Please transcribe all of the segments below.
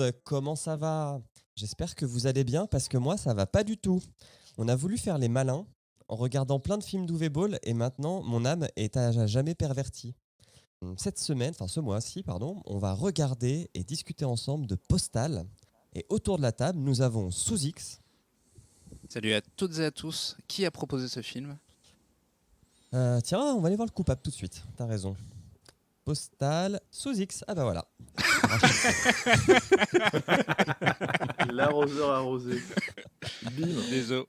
monde, comment ça va? J'espère que vous allez bien parce que moi ça va pas du tout. On a voulu faire les malins en regardant plein de films d'Uwe Boll et maintenant mon âme est à jamais pervertie. Cette semaine, enfin ce mois-ci, pardon, on va regarder et discuter ensemble de Postal. Et autour de la table, nous avons Sous-X. Salut à toutes et à tous. Qui a proposé ce film? Tiens, on va aller voir le coupable tout de suite. T'as raison. Postal, Sous-X. Ah bah voilà. L'arroseur arrosé. Bim. Désolé.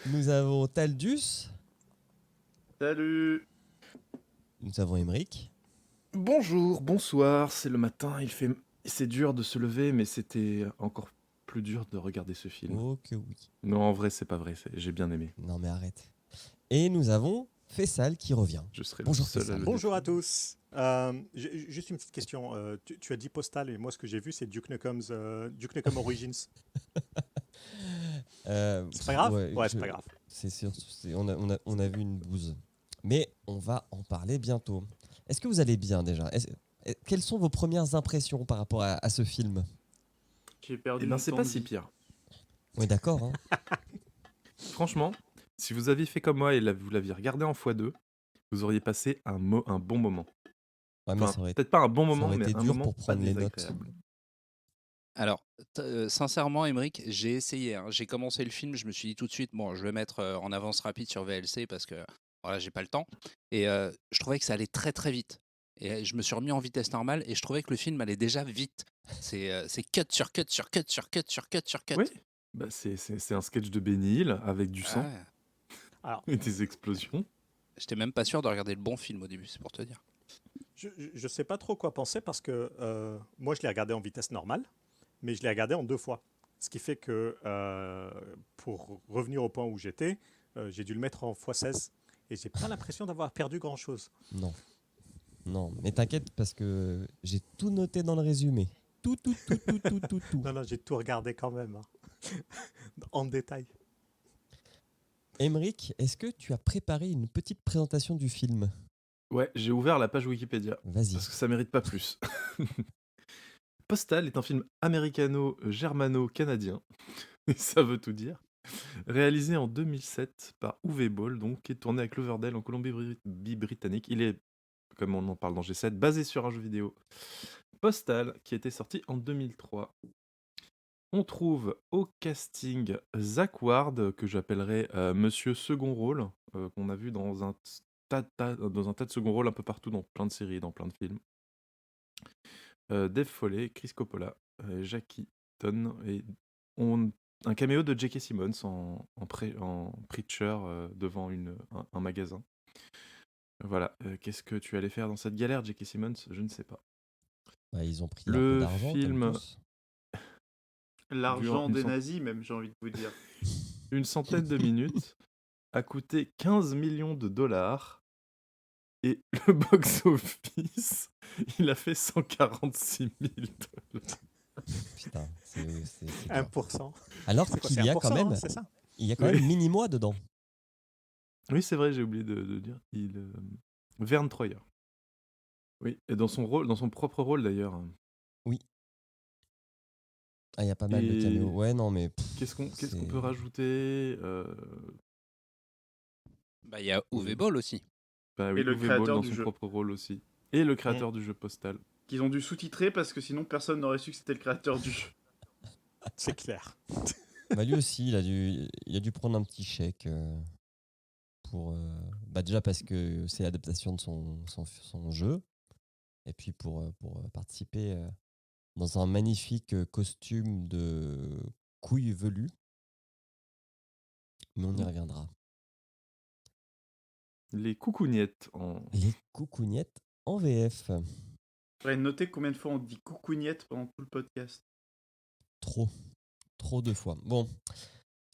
Nous avons Taldus. Salut. Nous avons Emeric. Bonjour, bonsoir, c'est le matin, c'est dur de se lever, mais c'était encore plus dur de regarder ce film. Oh que oui. Non, en vrai, c'est pas vrai, j'ai bien aimé. Non mais arrête. Et nous avons Faisal qui revient. Je serai Bonjour, le seul Faisal. à le Bonjour à défendre. tous. Juste une petite question. Tu as dit Postal et moi ce que j'ai vu c'est Duke Nukem Origins. C'est pas grave? Ouais, c'est pas grave. C'est sûr, on a vu une bouse. Mais on va en parler bientôt. Est-ce que vous allez bien déjà? Quelles sont vos premières impressions par rapport à ce film? J'ai perdu Eh mon ben, c'est temps pas de si vie. pire. Oui, d'accord. Hein. Franchement, si vous aviez fait comme moi et vous l'aviez regardé en x2, vous auriez passé un bon moment. Ouais, mais Enfin, ça aurait, peut-être pas un bon ça moment, aurait mais été un dur moment pour pas prendre les notes. désagréable. Alors, sincèrement, Emeric, j'ai essayé. J'ai commencé le film, je me suis dit tout de suite, bon, je vais mettre en avance rapide sur VLC parce que voilà, j'ai pas le temps. Et je trouvais que ça allait très très vite. Et je me suis remis en vitesse normale et je trouvais que le film allait déjà vite. C'est cut sur cut sur cut sur cut sur cut sur cut. Oui, bah, c'est un sketch de Benny Hill avec du sang Ouais. Alors, et des explosions. J'étais même pas sûr de regarder le bon film au début, c'est pour te dire. je sais pas trop quoi penser parce que moi je l'ai regardé en vitesse normale, mais je l'ai regardé en 2 fois. Ce qui fait que pour revenir au point où j'étais, j'ai dû le mettre en x16 et j'ai pas l'impression d'avoir perdu grand chose. Non. Non, mais t'inquiète parce que j'ai tout noté dans le résumé. Tout. Non, j'ai tout regardé quand même, hein. En détail. Emeric, est-ce que tu as préparé une petite présentation du film? Ouais, j'ai ouvert la page Wikipédia. Vas-y. Parce que ça mérite pas plus. Postal est un film américano-germano-canadien, et ça veut tout dire, réalisé en 2007 par Uwe Boll, donc, qui est tourné à Cloverdale en Colombie-Britannique. Il est, comme on en parle dans G7, basé sur un jeu vidéo, Postal, qui était sorti en 2003. On trouve au casting Zach Ward, que j'appellerais Monsieur Second Rôle, qu'on a vu dans un tas de second rôles un peu partout, dans plein de séries, dans plein de films. Dave Foley, Chris Coppola, Jackie Ton, et un caméo de J.K. Simmons en preacher devant un magasin. Voilà, qu'est-ce que tu allais faire dans cette galère, J.K. Simmons? Je ne sais pas. Bah, ils ont pris un peu Le d'argent film comme tous. L'argent Une des cent- nazis, même, j'ai envie de vous dire. une centaine de minutes a coûté 15 millions de dollars et le box-office, il a fait 146 000 dollars. Putain, c'est dur. 1%. Alors C'est quoi, qu'il c'est y a 1%, quand même, hein, c'est ça? il y a quand Oui. même Mini-moi dedans. Oui, c'est vrai, j'ai oublié de dire. Vern Troyer. Oui, et dans son propre rôle d'ailleurs. Oui. Ah, il y a pas mal de Et caméos. Ouais, non, mais qu'est-ce qu'on c'est- peut rajouter Bah, il y a Uwe Oui. Boll aussi. Bah oui, Et le Uwe Boll créateur dans du son jeu. propre rôle aussi. Et le créateur du jeu Postal. Qu'ils ont dû sous-titrer parce que sinon personne n'aurait su que c'était le créateur du jeu. C'est clair. bah, lui aussi, il a dû prendre un petit chèque pour. Bah, déjà parce que c'est l'adaptation de son jeu. Et puis pour participer dans un magnifique costume de couille velue. Mais on y reviendra. Les coucougnettes en... Les coucougnettes en VF. Faudrait noter combien de fois on dit coucougnette pendant tout le podcast. Trop de fois. Bon,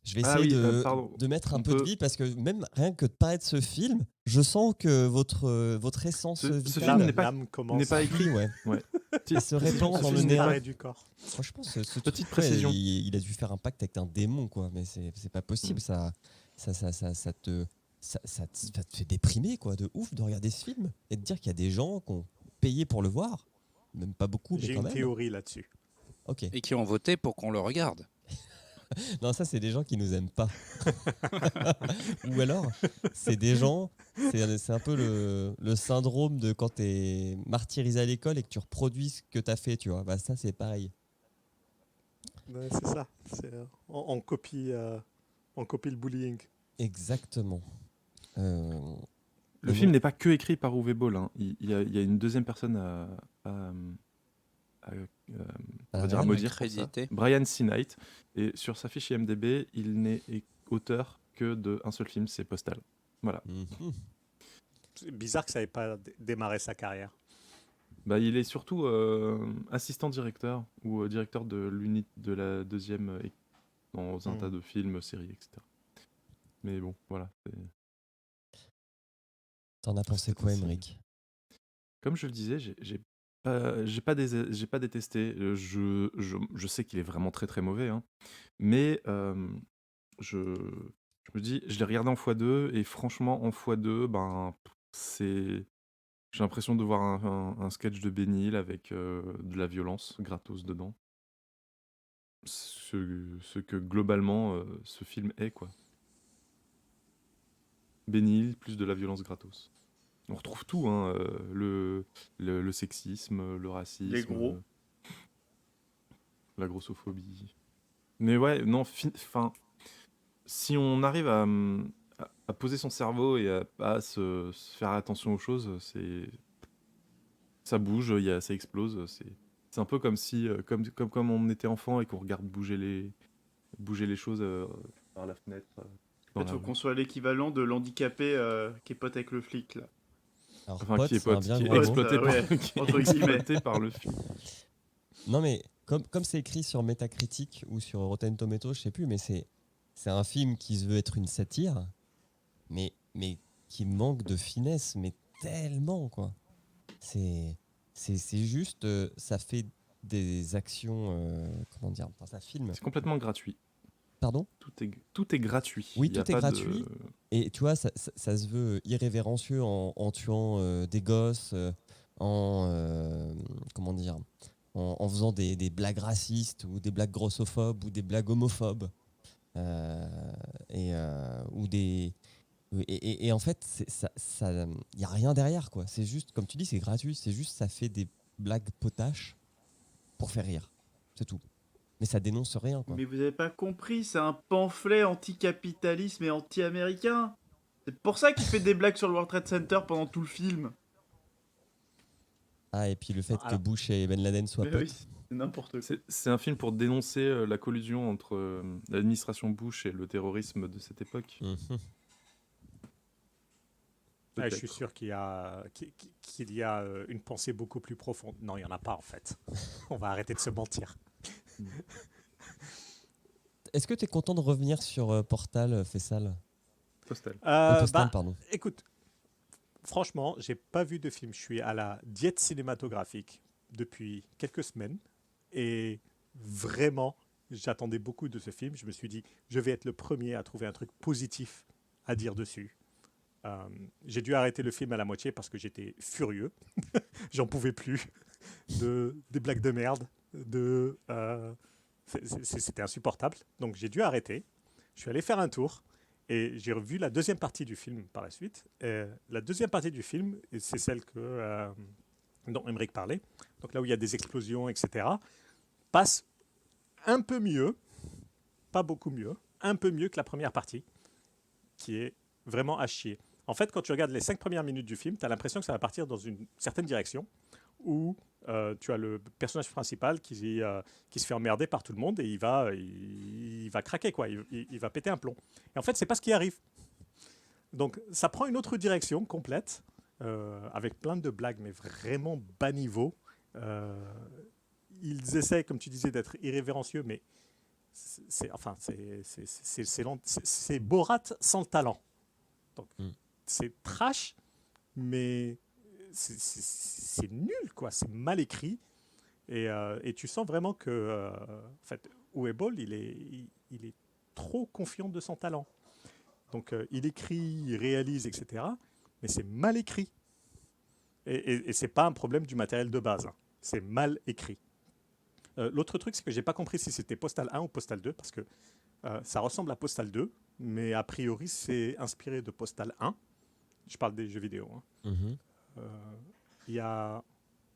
je vais Ah essayer oui, pardon. de mettre un On peu de peut- vie parce que même rien que de parler de ce film, je sens que votre essence Ce vitale film n'est pas- L'âme commence n'est pas écrit. ouais. Ouais. Et se répand Ce dans le film n'est néant. pas- l'arrêt du corps. Franchement, ce Petite truc, précision. il a dû faire un pacte avec un démon, quoi. Mais c'est pas possible. Ça te fait déprimer, quoi, de ouf de regarder ce film et de dire qu'il y a des gens qui ont payé pour le voir. Même pas beaucoup, mais J'ai quand une même. théorie là-dessus. Ok. Et qui ont voté pour qu'on le regarde. Non, ça, c'est des gens qui nous aiment pas. Ou alors, c'est des gens, c'est un peu le syndrome de quand t'es martyrisé à l'école et que tu reproduis ce que t'as fait, tu vois. Bah, ça, c'est pareil. Ouais, c'est ça. On copie le bullying. Exactement. Euh, Le et film bon, n'est pas que écrit par Uwe Boll, hein. Il y a une deuxième personne à, on à la va dire à réal, maudire pour ça. Crédité. Brian C. Knight. Et sur sa fiche IMDb, il n'est auteur que d'un seul film, c'est Postal. Voilà. mhm. C'est bizarre que ça n'ait pas démarré sa carrière. Bah, il est surtout assistant directeur ou directeur de l'unité de la deuxième dans un tas de films, séries, etc. Mais bon, voilà. T'en as pensé C'est quoi, ainsi. Emmerich? Comme je le disais, j'ai pas détesté. Je sais qu'il est vraiment très très mauvais, hein. Mais je, je me dis, je l'ai regardé en x2 et franchement, en x2, ben, c'est. J'ai l'impression de voir un sketch de Benny Hill avec de la violence gratos dedans. Ce que globalement ce film est, quoi. Benny Hill plus de la violence gratos. On retrouve tout, hein, le sexisme, le racisme, Les gros. la grossophobie. Mais ouais, non, enfin, si on arrive à poser son cerveau et à pas se faire attention aux choses, ça bouge, ça explose. C'est un peu comme si, comme on était enfant et qu'on regarde bouger les choses par la fenêtre En dans fait, la faut rue. qu'on soit l'équivalent de l'handicapé qui est pote avec le flic, là. Alors, Enfin, pote, c'est un bien qui est gros mot. Pote, ouais, qui est entre guillemets. exploité par le film. Non, mais comme c'est écrit sur Metacritic ou sur Rotten Tomatoes, je sais plus, mais c'est un film qui se veut être une satire, mais qui manque de finesse, mais tellement, quoi. C'est juste, ça fait des actions, comment dire, enfin, ça filme. C'est complètement gratuit. Pardon? Tout est gratuit. Oui, Il y a tout est pas gratuit. Et tu vois, ça se veut irrévérencieux en tuant des gosses, comment dire, en faisant des blagues racistes ou des blagues grossophobes ou des blagues homophobes. Ou des. Et en fait, il n'y a rien derrière, quoi. C'est juste, comme tu dis, c'est gratuit. C'est juste, ça fait des blagues potaches pour faire rire. C'est tout. Mais ça dénonce rien, quoi. Mais vous avez pas compris, c'est un pamphlet anti-capitalisme et anti-américain. C'est pour ça qu'il fait des blagues sur le World Trade Center pendant tout le film. Ah, et puis le fait que Alors, Bush et Ben Laden soient Mais potes. oui, c'est n'importe quoi. C'est un film pour dénoncer la collusion entre l'administration Bush et le terrorisme de cette époque. Mhm. je Peut-être. suis sûr qu'il y a une pensée beaucoup plus profonde. Non, il n'y en a pas en fait. On va arrêter de se mentir. Est-ce que tu es content de revenir sur Portal, Fessal? Postal. Postal, pardon. Écoute, franchement, j'ai pas vu de film. Je suis à la diète cinématographique depuis quelques semaines et vraiment, j'attendais beaucoup de ce film. Je me suis dit, je vais être le premier à trouver un truc positif à dire dessus. J'ai dû arrêter le film à la moitié parce que j'étais furieux. J'en pouvais plus des blagues de merde. C'était insupportable. Donc j'ai dû arrêter. Je suis allé faire un tour et j'ai revu la deuxième partie du film par la suite. Et la deuxième partie du film, c'est celle dont Emmerich parlait. Donc là où il y a des explosions, etc., passe un peu mieux, pas beaucoup mieux, un peu mieux que la première partie, qui est vraiment à chier. En fait, quand tu regardes les 5 premières minutes du film, tu as l'impression que ça va partir dans une certaine direction, où tu as le personnage principal qui se fait emmerder par tout le monde et il va craquer, quoi. Il va péter un plomb. Et en fait, c'est pas ce qui arrive. Donc, ça prend une autre direction complète, avec plein de blagues, mais vraiment bas niveau. Ils essaient, comme tu disais, d'être irrévérencieux, mais c'est Borat sans le talent. Donc, c'est trash, mais c'est nul, quoi. C'est mal écrit. Et tu sens vraiment que, en fait, Uwe Boll, il est trop confiant de son talent. Donc, il écrit, il réalise, etc. Mais c'est mal écrit. Et c'est pas un problème du matériel de base, hein. C'est mal écrit. L'autre truc, c'est que j'ai pas compris si c'était Postal 1 ou Postal 2, parce que ça ressemble à Postal 2, mais a priori, c'est inspiré de Postal 1. Je parle des jeux vidéo. Hein. Mhm. Il y a...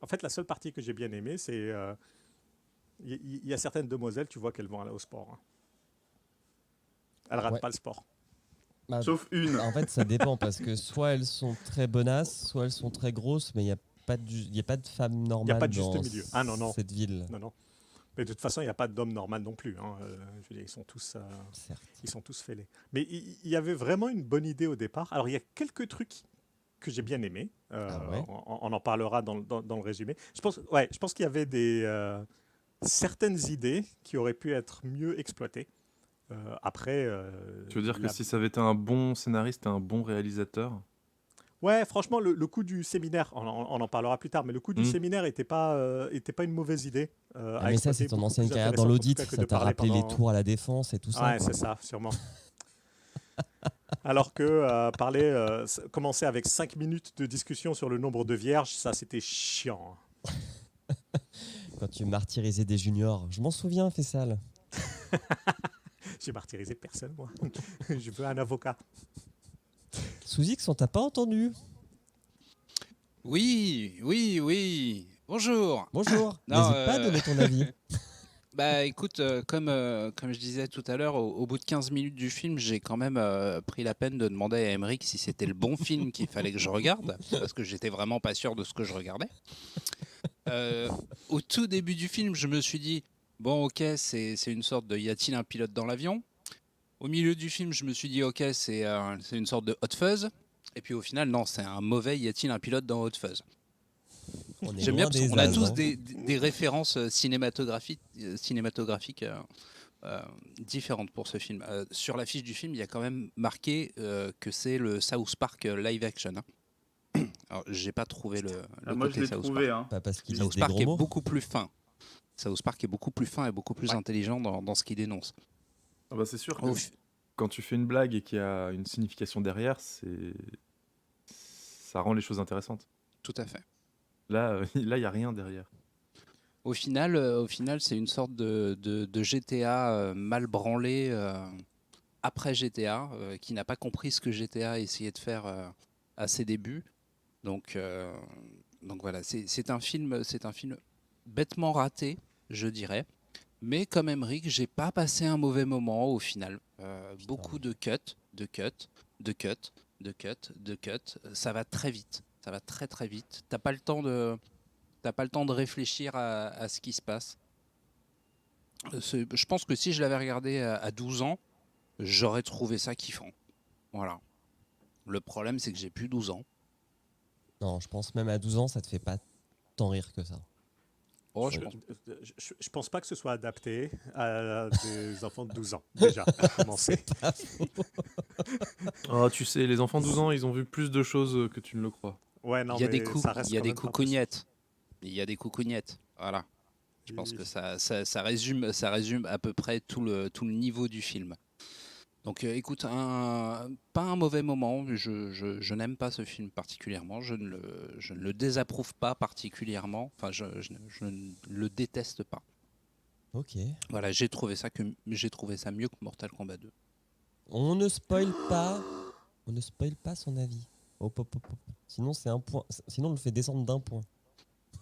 En fait, la seule partie que j'ai bien aimée, c'est... Il y a certaines demoiselles, tu vois qu'elles vont aller au sport. Hein. Elles ratent Ouais. pas le sport. Bah, Sauf une. en fait, ça dépend parce que soit elles sont très bonasses, soit elles sont très grosses, mais il n'y a pas de femme normale pas de juste dans milieu. Ah non, non. cette ville. Non, non. Mais de toute façon, il n'y a pas d'homme normal non plus. Hein. Je veux dire, Certes. ils sont tous fêlés. Mais il y avait vraiment une bonne idée au départ. Alors, il y a quelques trucs que j'ai bien aimés. Ah ouais. On en parlera dans le résumé. Je pense qu'il y avait certaines idées qui auraient pu être mieux exploitées. Après... Tu veux dire que si ça avait été un bon scénariste et un bon réalisateur, Ouais, franchement, le coup du séminaire, on en parlera plus tard, mais le coup du Mm. séminaire n'était pas une mauvaise idée. Ah, mais ça, c'est ton ancienne carrière dans l'audit. Ça t'a rappelé les tours à la défense et tout ça. Ouais, quoi. c'est ça, sûrement. Alors que commencer avec 5 minutes de discussion sur le nombre de vierges, ça c'était chiant. Quand tu martyrisais des juniors. Je m'en souviens, Fessal. J'ai martyrisé personne, moi. Je veux un avocat. Sous X, on t'a pas entendu. Oui. Bonjour. Bonjour. Non, N'hésite pas à donner ton avis. Bah écoute, comme je disais tout à l'heure, au bout de 15 minutes du film, j'ai quand même pris la peine de demander à Emmerich si c'était le bon film qu'il fallait que je regarde, parce que j'étais vraiment pas sûr de ce que je regardais. Au tout début du film, je me suis dit, bon ok, c'est une sorte de y a-t-il un pilote dans l'avion? Au milieu du film, je me suis dit, ok, c'est une sorte de Hot Fuzz. Et puis au final, non, c'est un mauvais y a-t-il un pilote dans Hot Fuzz? On est J'aime bien loin parce des qu'on a as, tous hein. des références cinématographiques différentes pour ce film. Sur l'affiche du film, il y a quand même marqué que c'est le South Park live action. Hein. Alors, j'ai pas trouvé le Moi, je côté l'ai South trouvé. Park. Hein. Pas parce qu'ils disent South des Park gros est mots. beaucoup plus fin. South Park est beaucoup plus fin et beaucoup plus Ouais. intelligent dans ce qu'il dénonce. ah bah c'est sûr que Au fi- quand tu fais une blague et qu'il y a une signification derrière, ça rend les choses intéressantes. Tout à fait. Là, il y a rien derrière. Au final, c'est une sorte de GTA mal branlé après GTA, qui n'a pas compris ce que GTA essayait de faire à ses débuts. Donc voilà, c'est un film bêtement raté, je dirais. Mais comme Emmerich, j'ai pas passé un mauvais moment au final. Beaucoup de cuts, de cuts, de cuts, de cuts, de cuts. Ça va très vite. Ça va très très vite. T'as pas le temps de réfléchir à ce qui se passe. Je pense que si je l'avais regardé à 12 ans, j'aurais trouvé ça kiffant. Voilà. Le problème, c'est que j'ai plus 12 ans. Non, je pense même à 12 ans, ça te fait pas tant rire que ça. Oh, Je- je pense. Je pense pas que ce soit adapté à des enfants de 12 ans, déjà, pour commencer. Oh, tu sais, les enfants de 12 ans, ils ont vu plus de choses que tu ne le crois. Ouais, non, Il y a des mais ça reste il y a quand des même pas coucougnettes. Il y a des coucougnettes. Voilà. Je pense que ça résume à peu près tout le niveau du film. Donc écoute, pas un mauvais moment. Je n'aime pas ce film particulièrement. Je ne le désapprouve pas particulièrement. Enfin, je ne le déteste pas. Ok. Voilà, j'ai trouvé ça mieux que Mortal Kombat 2. On ne spoil pas. On ne spoil pas son avis. Hop, hop, hop, hop. Sinon, c'est un point. Sinon, on le fait descendre d'un point.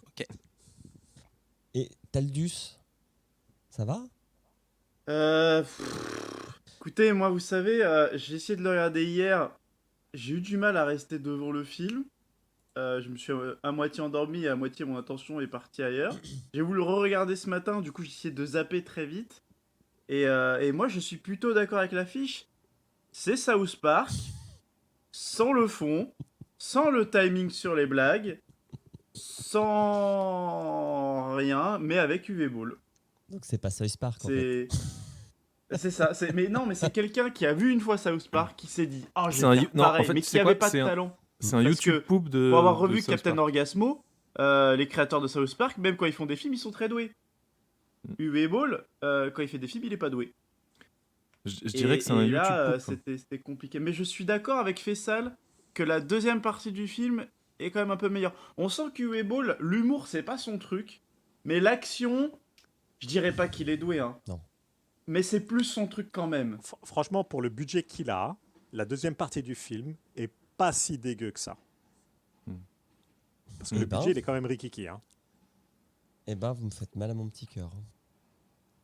Ok. Et Taldus, ça va? Écoutez, moi, vous savez, j'ai essayé de le regarder hier. J'ai eu du mal à rester devant le film. Je me suis à moitié endormi et à moitié mon attention est partie ailleurs. J'ai voulu le re-regarder ce matin, du coup j'ai essayé de zapper très vite. Et moi je suis plutôt d'accord avec l'affiche. C'est South Park, sans le fond, sans le timing sur les blagues, sans rien, mais avec UV Ball. Donc, c'est pas South Park en fait. C'est ça, mais non, mais c'est quelqu'un qui a vu une fois South Park qui s'est dit ah, je C'est un vais faire non, en pareil, fait, mais tu qui sais avait quoi, pas de talent. C'est un Parce que YouTube poop de. Pour avoir de revu South Captain Park. Orgasmo, les créateurs de South Park, même quand ils font des films, ils sont très doués. Uwe Ball, quand il fait des films, il est pas doué. Je dirais que c'est un et YouTube là, poop. c'était compliqué. Mais je suis d'accord avec Fessal que la deuxième partie du film est quand même un peu meilleure. On sent qu'Uwe Ball, l'humour, c'est pas son truc, mais l'action, Je dirais pas qu'il est doué, hein. Non. Mais c'est plus son truc quand même. Franchement, pour le budget qu'il a, la deuxième partie du film est pas si dégueu que ça. Hmm. Parce que Eh le ben. budget, il est quand même rikiki. Hein. Eh ben, vous me faites mal à mon petit cœur.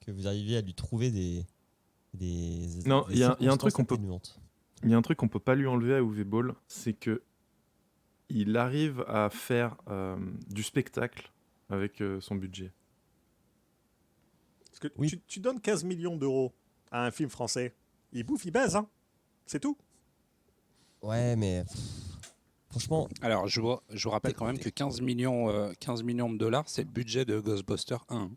Que vous arriviez à lui trouver des Non, il y a un circonstances truc atténuantes. Il y a un truc qu'on peut pas lui enlever à Uwe Boll, c'est que il arrive à faire du spectacle avec son budget. Parce que Oui. tu donnes 15 millions d'euros à un film français, il bouffe, il baise. Hein. C'est tout. Ouais, mais franchement, Alors, je vous rappelle quand même que 15 millions de dollars, c'est le budget de Ghostbusters 1.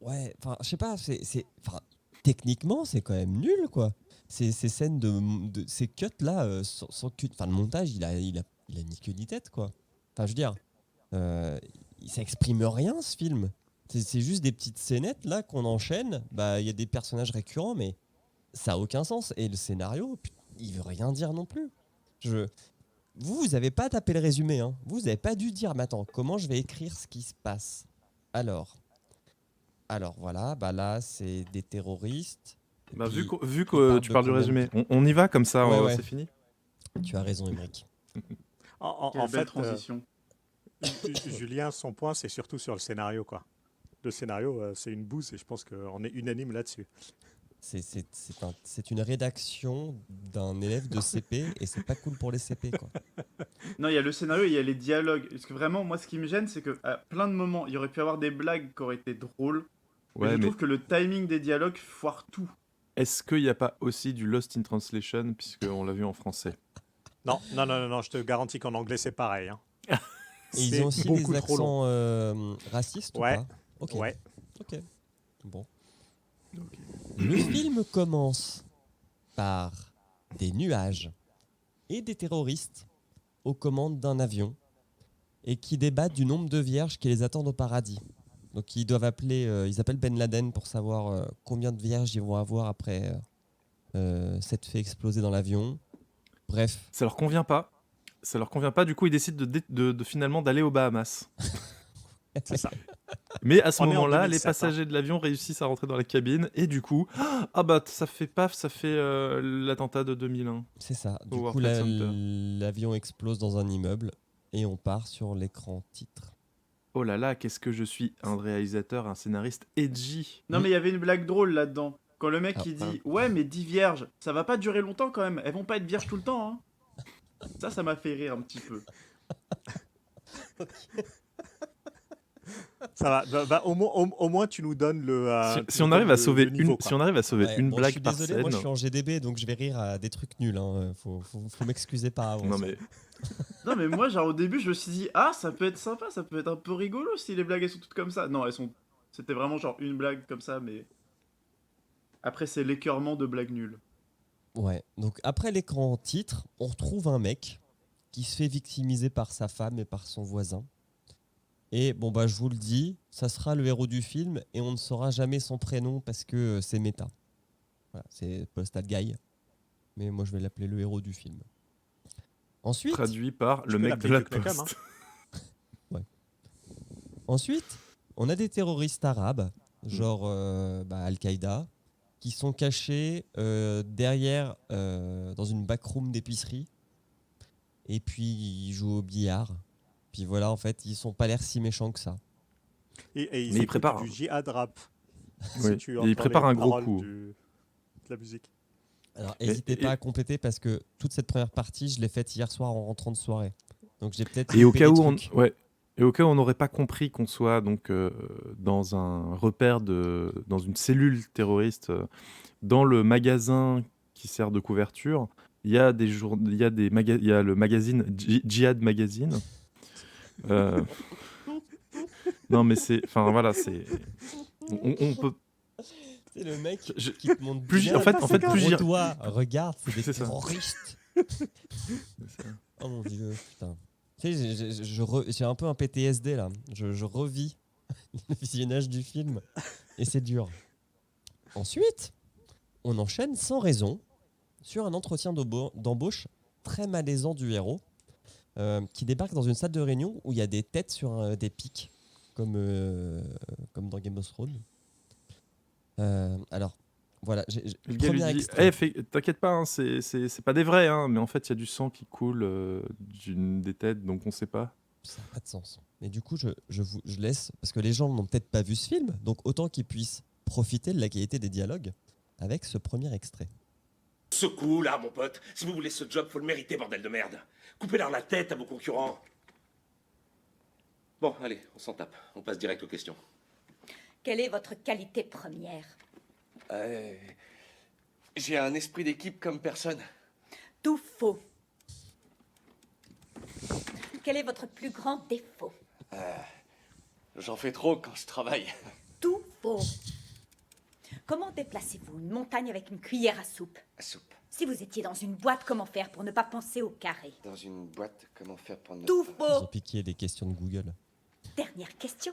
ouais, enfin, je sais pas, enfin, techniquement, c'est quand même nul, quoi. Ces scènes ces cuts là, sans cut, enfin, le montage, il a ni queue ni tête, quoi. Enfin, je veux dire, ça exprime rien, ce film. C'est juste des petites scénettes là qu'on enchaîne. Bah, il y a des personnages récurrents, mais ça a aucun sens. Et le scénario, il veut rien dire non plus. Vous avez pas tapé le résumé, hein. Vous avez pas dû dire, mais attends, comment je vais écrire ce qui se passe? Alors voilà, bah là, c'est des terroristes. Et Bah, vu puis, que ils parlent tu de parles du combien de résumé, on y va comme ça, Ouais. c'est fini. Tu as raison, Émeric. En Quelle belle fait, transition. Julien, son point, c'est surtout sur le scénario. Quoi. Le scénario, c'est une bouse et je pense qu'on est unanime là-dessus. C'est une rédaction d'un élève de CP et c'est pas cool pour les CP, quoi. Non, il y a le scénario et il y a les dialogues. Parce que vraiment, moi, ce qui me gêne, c'est que à plein de moments, il y aurait pu avoir des blagues qui auraient été drôles. Mais Ouais, je mais trouve que le timing des dialogues foire tout. est-ce qu'il n'y a pas aussi du Lost in Translation, puisqu'on l'a vu en français? Non, je te garantis qu'en anglais, c'est pareil. Hein. Et ils C'est ont aussi beaucoup des trop long. accents racistes Ouais. ou pas? Ok. Ouais. Ok. Bon. Le film commence par des nuages et des terroristes aux commandes d'un avion et qui débattent du nombre de vierges qui les attendent au paradis. Donc ils doivent ils appellent Ben Laden pour savoir combien de vierges ils vont avoir après s'être fait exploser dans l'avion. Bref. Ça leur convient pas. Ça leur convient pas, du coup ils décident de finalement d'aller aux Bahamas. C'est ça. Mais à ce On est en moment-là, 2007, les passagers de l'avion réussissent à rentrer dans la cabine et du coup, ah bah ça fait l'attentat de 2001. C'est ça. Du Au World coup, Trade Center. l'avion explose dans un immeuble et on part sur l'écran titre. Oh là là, qu'est-ce que je suis un réalisateur, un scénariste edgy. Non, mais il y avait une blague drôle là-dedans. Quand le mec Ah, il voilà. dit ouais, mais 10 vierges, ça va pas durer longtemps quand même. Elles vont pas être vierges tout le temps. Hein. Ça m'a fait rire un petit peu. Ça va. Au moins, tu nous donnes le. Si on arrive à sauver niveau, si on arrive à sauver Ouais, une bon, blague je suis par désolé, scène. moi je suis en GDB donc je vais rire à des trucs nuls. Hein. Faut m'excuser par avance. Non mais Non, mais moi, genre au début, je me suis dit ah, ça peut être sympa, ça peut être un peu rigolo si les blagues elles sont toutes comme ça. Non, c'était vraiment genre une blague comme ça, mais après c'est l'écœurement de blagues nulles. Ouais, donc après l'écran titre, on retrouve un mec qui se fait victimiser par sa femme et par son voisin. Et bon, bah je vous le dis, ça sera le héros du film et on ne saura jamais son prénom parce que c'est méta. Voilà, c'est Postal Guy. Mais moi je vais l'appeler le héros du film. Ensuite, traduit par Tu le peux mec de l'appeler la Duke Nukem, poste. Ensuite, on a des terroristes arabes, genre Al-Qaïda, qui sont cachés derrière, dans une backroom d'épicerie. Et puis, ils jouent au billard. Puis voilà, en fait, ils sont pas l'air si méchants que ça. Et Mais il écoutent prépare. du jihad rap. Oui, tu et il entends prépare les un gros paroles coup. de la musique. Alors, Et- n'hésitez et- pas à compléter parce que toute cette première partie, je l'ai faite hier soir en rentrant de soirée. Donc, j'ai peut-être Et au loupé cas des où trucs. et au cas où on n'aurait pas compris qu'on soit donc dans un repère dans une cellule terroriste, dans le magasin qui sert de couverture, il y a il y a le magazine Jihad Magazine. Non mais enfin voilà, on peut C'est le mec Je- qui te montre plus bien en fait avec plus gros j'y- doigt. Regarde, c'est des C'est ça. terroristes. Oh mon dieu, putain. Tu sais, j'ai un peu un PTSD là. Je revis le visionnage du film et c'est dur. Ensuite, on enchaîne sans raison sur un entretien d'embauche très malaisant du héros qui débarque dans une salle de réunion où il y a des têtes sur des pics. comme dans Game of Thrones. Alors, voilà. Le gars lui Premier dit extrait. t'inquiète pas, hein, c'est pas des vrais, hein, mais en fait, il y a du sang qui coule des têtes, donc on sait pas. Ça n'a pas de sens. Mais du coup, je laisse, parce que les gens n'ont peut-être pas vu ce film, donc autant qu'ils puissent profiter de la qualité des dialogues avec ce premier extrait. Ce coup, là, mon pote, si vous voulez ce job, faut le mériter, bordel de merde. Coupez-leur la tête à vos concurrents. Bon, allez, on s'en tape. On passe direct aux questions. Quelle est votre qualité première? J'ai un esprit d'équipe comme personne. Tout faux. Quel est votre plus grand défaut? J'en fais trop quand je travaille. Tout faux. Comment déplacez-vous une montagne avec une cuillère à soupe? Soupe. Si vous étiez dans une boîte, comment faire pour ne pas penser au carré? Dans une boîte, comment faire pour ne... Tout Ils ont faux. piqué des questions de Google. Dernière question.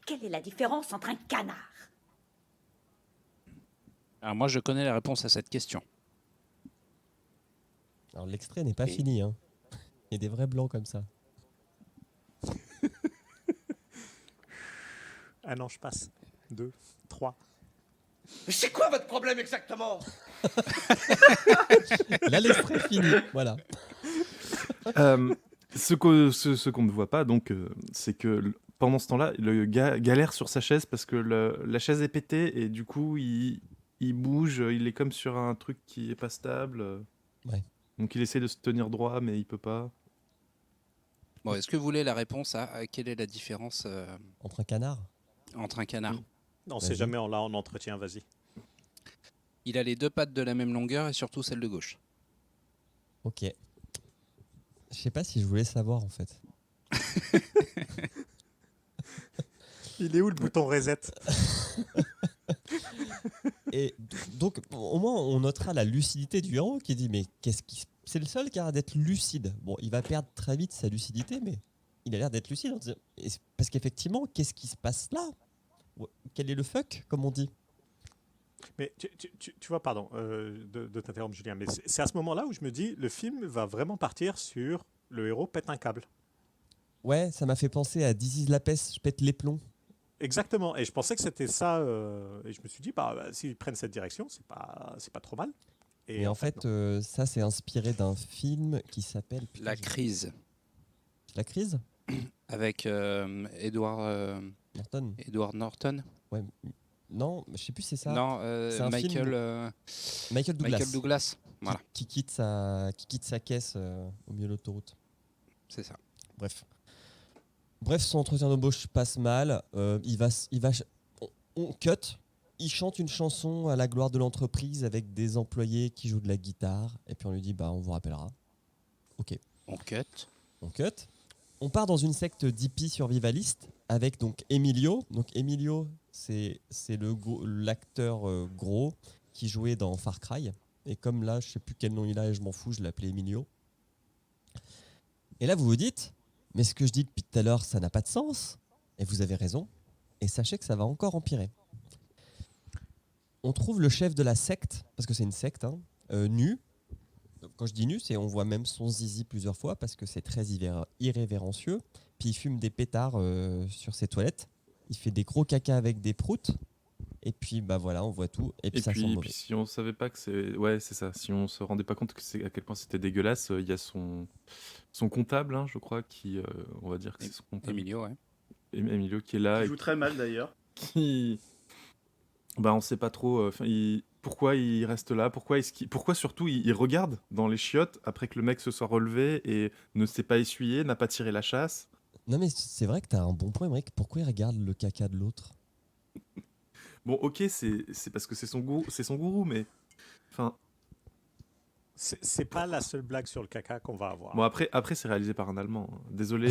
Quelle est la différence entre un canard? Alors moi, je connais la réponse à cette question. Alors, l'extrait n'est pas Et- fini. Hein. Il y a des vrais blancs comme ça. Un an, je passe. 2, 3. Mais c'est quoi votre problème exactement? Là, l'extrait est fini. Voilà. Ce qu'on ne voit pas, donc, c'est que pendant ce temps-là, le gars galère sur sa chaise parce que la chaise est pétée et du coup, il bouge, il est comme sur un truc qui est pas stable. Ouais. Donc il essaie de se tenir droit, mais il peut pas. Bon, est-ce que vous voulez la réponse à quelle est la différence Entre un canard. entre un canard? Non, on sait Vas-y. jamais là en entretien, vas-y. Il a les deux pattes de la même longueur et surtout celle de gauche. Ok. Je sais pas si je voulais savoir en fait. Il est où le bouton reset? Et donc, au moins, on notera la lucidité du héros qui dit mais qu'est-ce qui c'est le seul qui a l'air d'être lucide. Bon, il va perdre très vite sa lucidité, mais il a l'air d'être lucide. Parce qu'effectivement, qu'est-ce qui se passe là? Quel est le fuck, comme on dit? Mais tu vois, pardon de t'interrompre, Julien, mais c'est à ce moment-là où je me dis, le film va vraiment partir sur le héros pète un câble. Ouais, ça m'a fait penser à This is la peste, je pète les plombs. Exactement, et je pensais que c'était ça, et je me suis dit, s'ils prennent cette direction, c'est pas trop mal. Et en fait, non. ça, c'est inspiré d'un film qui s'appelle... putain, La crise La crise avec Edward Norton. Norton. Ouais. Non, je sais plus si c'est ça. Non, c'est un Michael, film Michael Douglas. Michael Douglas. Voilà, Qui quitte sa caisse au milieu de l'autoroute. c'est ça. Bref, son entretien d'embauche passe mal. On cut. Il chante une chanson à la gloire de l'entreprise avec des employés qui jouent de la guitare. Et puis on lui dit, on vous rappellera. Ok. On cut. On cut. On part dans une secte d'hippies survivalistes avec donc Emilio. Donc Emilio, c'est l'acteur gros qui jouait dans Far Cry. Et comme là, je sais plus quel nom il a et je m'en fous, je l'appelais Emilio. Et là, vous vous dites, mais ce que je dis depuis tout à l'heure, ça n'a pas de sens. Et vous avez raison. Et sachez que ça va encore empirer. On trouve le chef de la secte, parce que c'est une secte, nu. Quand je dis nu, c'est on voit même son zizi plusieurs fois parce que c'est très irrévérencieux. Puis il fume des pétards sur ses toilettes. Il fait des gros caca avec des proutes. Et puis voilà, on voit tout. Et puis ça sent mauvais. Puis si on savait pas que c'est... Ouais, c'est ça. Si on se rendait pas compte à quel point c'était dégueulasse, il y a son comptable, je crois, qui... on va dire que c'est son comptable. Emilio, ouais. Emilio qui est là. Il et joue très mal d'ailleurs. qui... on sait pas trop pourquoi il reste là, pourquoi surtout il regarde dans les chiottes après que le mec se soit relevé et ne s'est pas essuyé, n'a pas tiré la chasse. Non mais c'est vrai que t'as un bon point, Émeric. Pourquoi il regarde le caca de l'autre? Bon, ok, c'est parce que c'est son gourou, mais enfin. C'est pas la seule blague sur le caca qu'on va avoir. Bon, après c'est réalisé par un Allemand. Désolé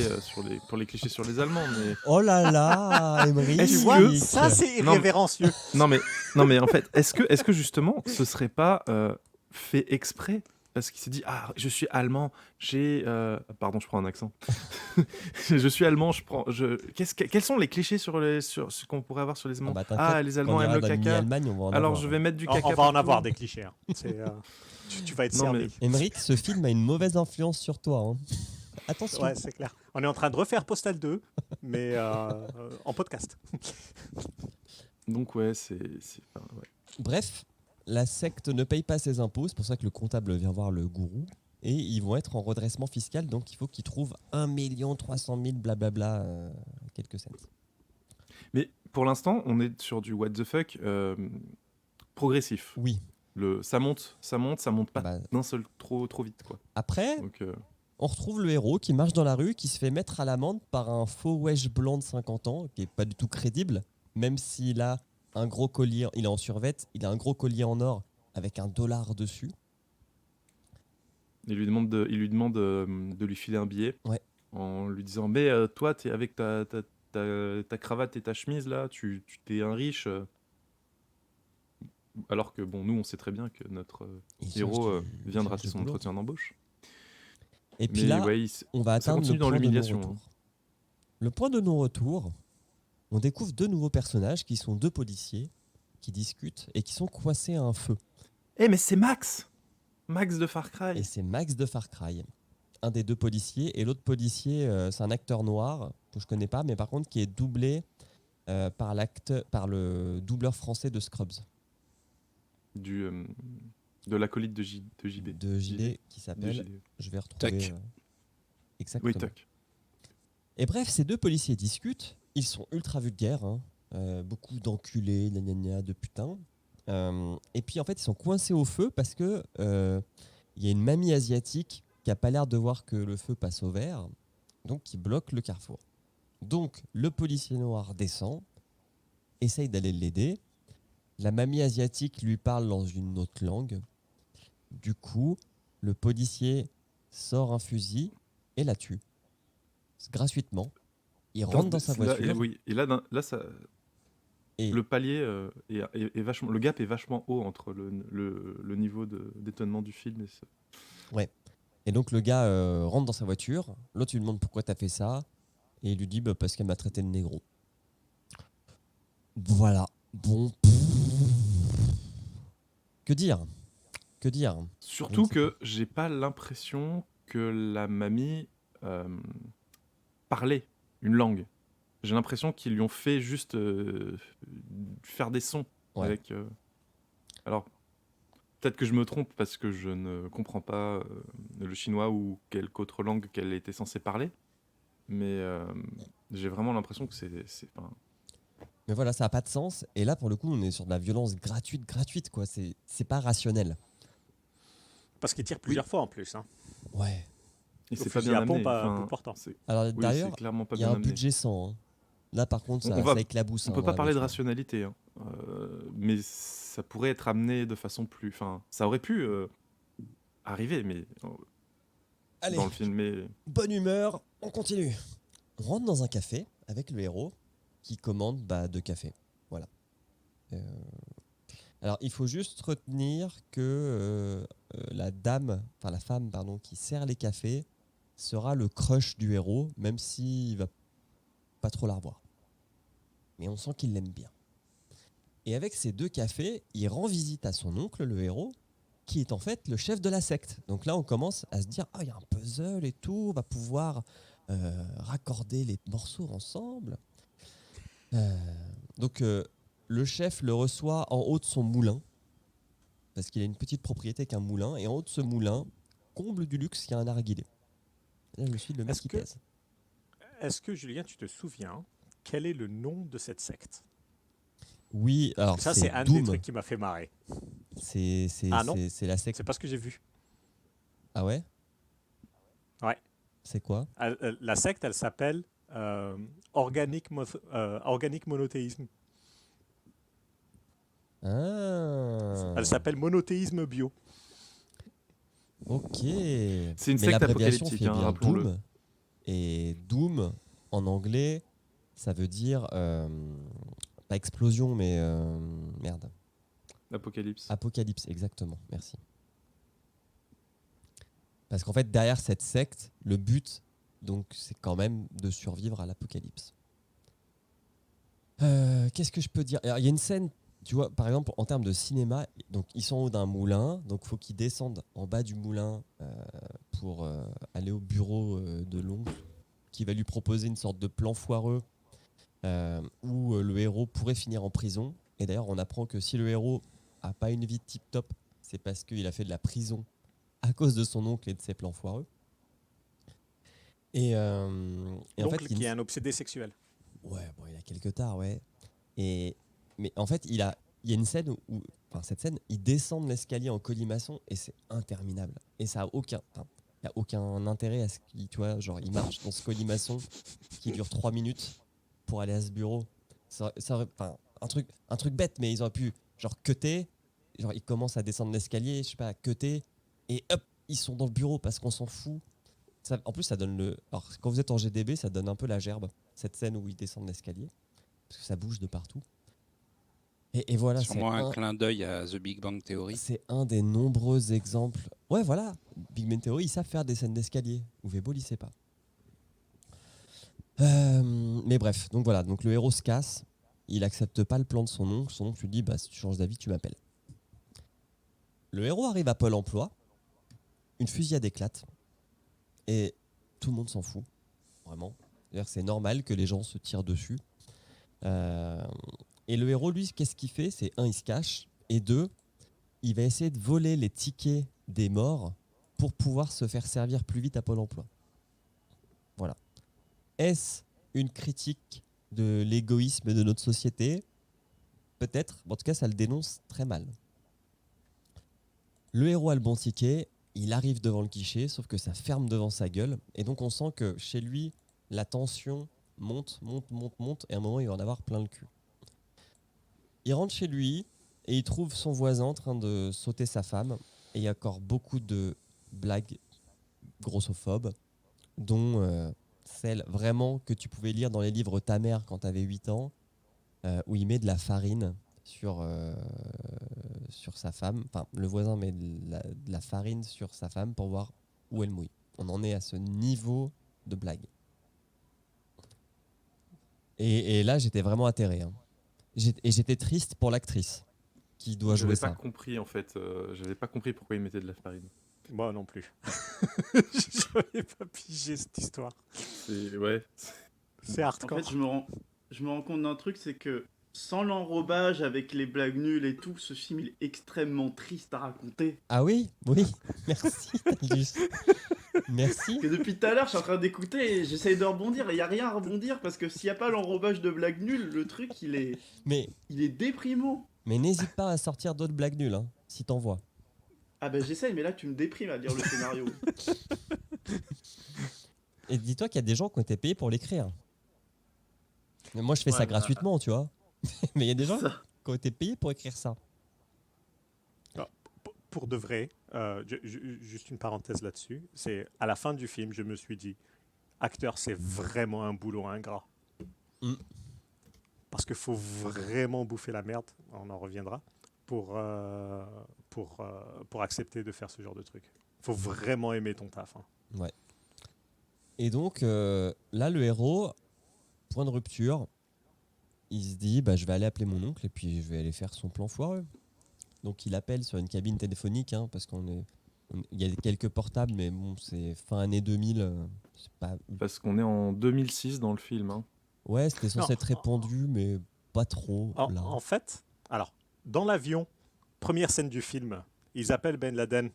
pour les clichés sur les Allemands, mais. Oh là là, Émeric. Est-ce Tu vois, que- ça c'est Non, mais- irrévérencieux. Non mais en fait, est-ce que justement ce serait pas fait exprès parce qu'il s'est dit je suis allemand, pardon, je prends un accent. Je suis allemand, quels sont les clichés sur ce qu'on pourrait avoir sur les Allemands? t'inquiète, Les quand Allemands on aiment ira le dans caca. Allemagne, on va en Alors avoir. je vais mettre du On caca. va en partout. avoir des clichés. Tu vas être Non, servi. mais- Émeric, ce film a une mauvaise influence sur toi. Attention. Ouais, c'est clair. On est en train de refaire Postal 2, mais en podcast. Donc ouais, enfin, ouais. Bref, la secte ne paye pas ses impôts, c'est pour ça que le comptable vient voir le gourou. Et ils vont être en redressement fiscal, donc il faut qu'ils trouvent 1 300 000 blablabla, quelques cents. Mais pour l'instant, on est sur du what the fuck progressif. Oui. Ça monte pas Bah, d'un seul trop vite, quoi. après, Donc, on retrouve le héros qui marche dans la rue, qui se fait mettre à l'amende par un faux wesh blanc de 50 ans, qui est pas du tout crédible, même s'il a un gros collier, il est en survêt, il a un gros collier en or avec $1 dessus. il lui demande de lui filer un billet Ouais. en lui disant mais toi, t'es avec ta cravate et ta chemise là, tu t'es un riche. Alors que bon, nous, on sait très bien que notre héros vient de rater son entretien d'embauche. Et puis Mais là, ouais, on va ça atteindre continue le dans point de l'humiliation. non-retour. Le point de non-retour, on découvre 2 nouveaux personnages qui sont 2 policiers qui discutent et qui sont coincés à un feu. Eh mais c'est Max de Far Cry. Et c'est Max de Far Cry, un des 2 policiers. Et l'autre policier, c'est un acteur noir que je connais pas, mais par contre qui est doublé par le doubleur français de Scrubs. De l'acolyte de JB. De JD qui s'appelle, JD. je vais retrouver Tuck. exactement. Oui, Tuck. Et bref, ces 2 policiers discutent, ils sont ultra vulgaires, hein. Beaucoup d'enculés, gna gna gna, de putains. Et puis en fait, ils sont coincés au feu parce que y a une mamie asiatique qui a pas l'air de voir que le feu passe au vert, donc qui bloque le carrefour. Donc le policier noir descend, essaye d'aller l'aider. La mamie asiatique lui parle dans une autre langue. Du coup, le policier sort un fusil et la tue. Gratuitement. Il rentre dans sa voiture. Et là, ça, Et le palier est vachement, le gap est vachement haut entre le niveau d'étonnement du film et ce. Et donc le gars rentre dans sa voiture, l'autre lui demande pourquoi t'as fait ça, et il lui dit parce qu'elle m'a traité de négro. Voilà. Bon. Que dire Surtout Je ne sais que j'ai pas l'impression que la mamie parlait une langue. J'ai l'impression qu'ils lui ont fait juste faire des sons Ouais. avec. Alors, peut-être que je me trompe parce que je ne comprends pas le chinois ou quelque autre langue qu'elle était censée parler, mais j'ai vraiment l'impression que enfin, Mais voilà, ça n'a pas de sens. Et là, pour le coup, on est sur de la violence gratuite, quoi. C'est pas rationnel. Parce qu'il tire plusieurs fois en plus. Hein. Ouais. et Au c'est pas fusil bien à amené. pompe à Enfin, bout portant. Alors oui, d'ailleurs, c'est clairement pas il y a bien un amené. budget 100. Hein. Là, par contre, ça, On ça éclabousse. On hein, peut dans pas la parler de voiture. rationalité, hein. Mais ça pourrait être amené de façon plus. Enfin, ça aurait pu arriver, mais Allez, dans le film. Mais bonne humeur, on continue. On rentre dans un café avec le héros qui commande 2 cafés. Voilà. Alors, il faut juste retenir que la femme, qui sert les cafés sera le crush du héros, même s'il va pas trop la revoir. Mais on sent qu'il l'aime bien. Et avec ces 2 cafés, il rend visite à son oncle, le héros, qui est en fait le chef de la secte. Donc là, on commence à se dire, il y a un puzzle et tout, on va pouvoir raccorder les morceaux ensemble. Donc, le chef le reçoit en haut de son moulin, parce qu'il a une petite propriété avec un moulin, et en haut de ce moulin, comble du luxe, il y a un narguilé. Là, je suis le mec Est-ce qui que- pèse. Est-ce que, Julien, tu te souviens quel est le nom de cette secte? Oui, alors Ça, c'est c'est un des Doom. trucs qui m'a fait marrer. C'est Ah non la secte. C'est pas ce que j'ai vu. Ah ouais? Ouais. C'est quoi? La secte, elle s'appelle Organic Monothéisme. Ah. Elle s'appelle Monothéisme Bio. Ok. C'est une Mais secte l'abréviation apocalyptique, fait hein, bien rappelons-le. Doom. Et Doom, en anglais, ça veut dire pas explosion, mais merde. Apocalypse. Apocalypse, exactement. Merci. Parce qu'en fait, derrière cette secte, le but, donc, c'est quand même de survivre à l'apocalypse. Qu'est-ce que je peux dire? Alors, il y a une scène tu vois, par exemple, en termes de cinéma, donc ils sont en haut d'un moulin, donc faut qu'ils descendent en bas du moulin pour aller au bureau de l'oncle, qui va lui proposer une sorte de plan foireux où le héros pourrait finir en prison. Et d'ailleurs, on apprend que si le héros a pas une vie tip-top, c'est parce qu'il a fait de la prison à cause de son oncle et de ses plans foireux. Et en fait, L'oncle qui est un obsédé sexuel. ouais, bon, il a quelques tares, ouais. Mais en fait, il y a une scène enfin, cette scène, il descend de l'escalier en colimaçon et c'est interminable. Et ça a aucun, enfin, il y a aucun intérêt à ce qu'il, tu vois, genre, il marche dans ce colimaçon qui dure 3 minutes pour aller à ce bureau. Enfin, un truc bête, mais ils auraient pu, genre, cutter. Genre, ils commencent à descendre l'escalier, je sais pas, cutter. Et hop, ils sont dans le bureau parce qu'on s'en fout. En plus, ça donne le. Alors, quand vous êtes en GDB, ça donne un peu la gerbe, cette scène où ils descendent l'escalier. Parce que ça bouge de partout. Et voilà, Sûrement un clin d'œil à The Big Bang Theory. c'est un des nombreux exemples. Ouais, voilà, Big Bang Theory, ils savent faire des scènes d'escalier. Uwe Boll, il sait pas. Mais bref, donc voilà, donc le héros se casse. Il accepte pas le plan de son oncle. Son oncle lui dit, bah, si tu changes d'avis, tu m'appelles. Le héros arrive à Pôle emploi. Une fusillade éclate. Et tout le monde s'en fout. Vraiment. C'est-à-dire, c'est normal que les gens se tirent dessus. Et le héros, lui, qu'est-ce qu'il fait? C'est 1, il se cache. Et 2, il va essayer de voler les tickets des morts pour pouvoir se faire servir plus vite à Pôle emploi. Voilà. Est-ce une critique de l'égoïsme de notre société? Peut-être. En tout cas, ça le dénonce très mal. Le héros a le bon ticket. Il arrive devant le guichet, sauf que ça ferme devant sa gueule. Et donc, on sent que chez lui, la tension monte. Et à un moment, il va en avoir plein le cul. Il rentre chez lui et il trouve son voisin en train de sauter sa femme. Et il y a encore beaucoup de blagues grossophobes, dont celle vraiment que tu pouvais lire dans les livres Ta mère quand tu avais 8 ans, où il met de la farine sur sa femme. Enfin, le voisin met de la farine sur sa femme pour voir où elle mouille. On en est à ce niveau de blague. Et là, j'étais vraiment atterré. Hein. J'étais triste pour l'actrice qui doit jouer ça. J'avais pas compris en fait. J'avais pas compris pourquoi ils mettaient de la farine. Moi non plus. J'avais pas pigé cette histoire. Ouais. C'est En hardcore. fait, je me rends compte d'un truc, c'est que sans l'enrobage avec les blagues nulles et tout, ce film il est extrêmement triste à raconter. Ah oui, merci Taldus. Merci. Que depuis tout à l'heure, je suis en train d'écouter et j'essaye de rebondir et il n'y a rien à rebondir parce que s'il n'y a pas l'enrobage de blagues nulles, le truc il est déprimant. Mais n'hésite pas à sortir d'autres blagues nulles, hein, si t'en vois. Ah bah j'essaye, mais là tu me déprimes à lire le scénario. Et dis-toi qu'il y a des gens qui ont été payés pour l'écrire. Mais moi, je fais Ouais, ça bah, gratuitement, tu vois. Mais il y a des gens ça. qui ont été payés pour écrire ça. Pour de vrai, juste une parenthèse là-dessus, c'est à la fin du film, je me suis dit, acteur, c'est vraiment un boulot ingrat. Mm. Parce qu'il faut vraiment bouffer la merde, on en reviendra, pour accepter de faire ce genre de truc. Il faut vraiment aimer ton taf. Hein. Ouais. Et donc, là, le héros, point de rupture, il se dit, bah, je vais aller appeler mon oncle et puis je vais aller faire son plan foireux. Donc, il appelle sur une cabine téléphonique, hein, parce il y a quelques portables, mais bon, c'est fin année 2000. C'est pas... Parce qu'on est en 2006 dans le film. Hein. Ouais, c'était censé être répandu, mais pas trop. Là. En fait, alors, dans l'avion, première scène du film, ils appellent Ben Laden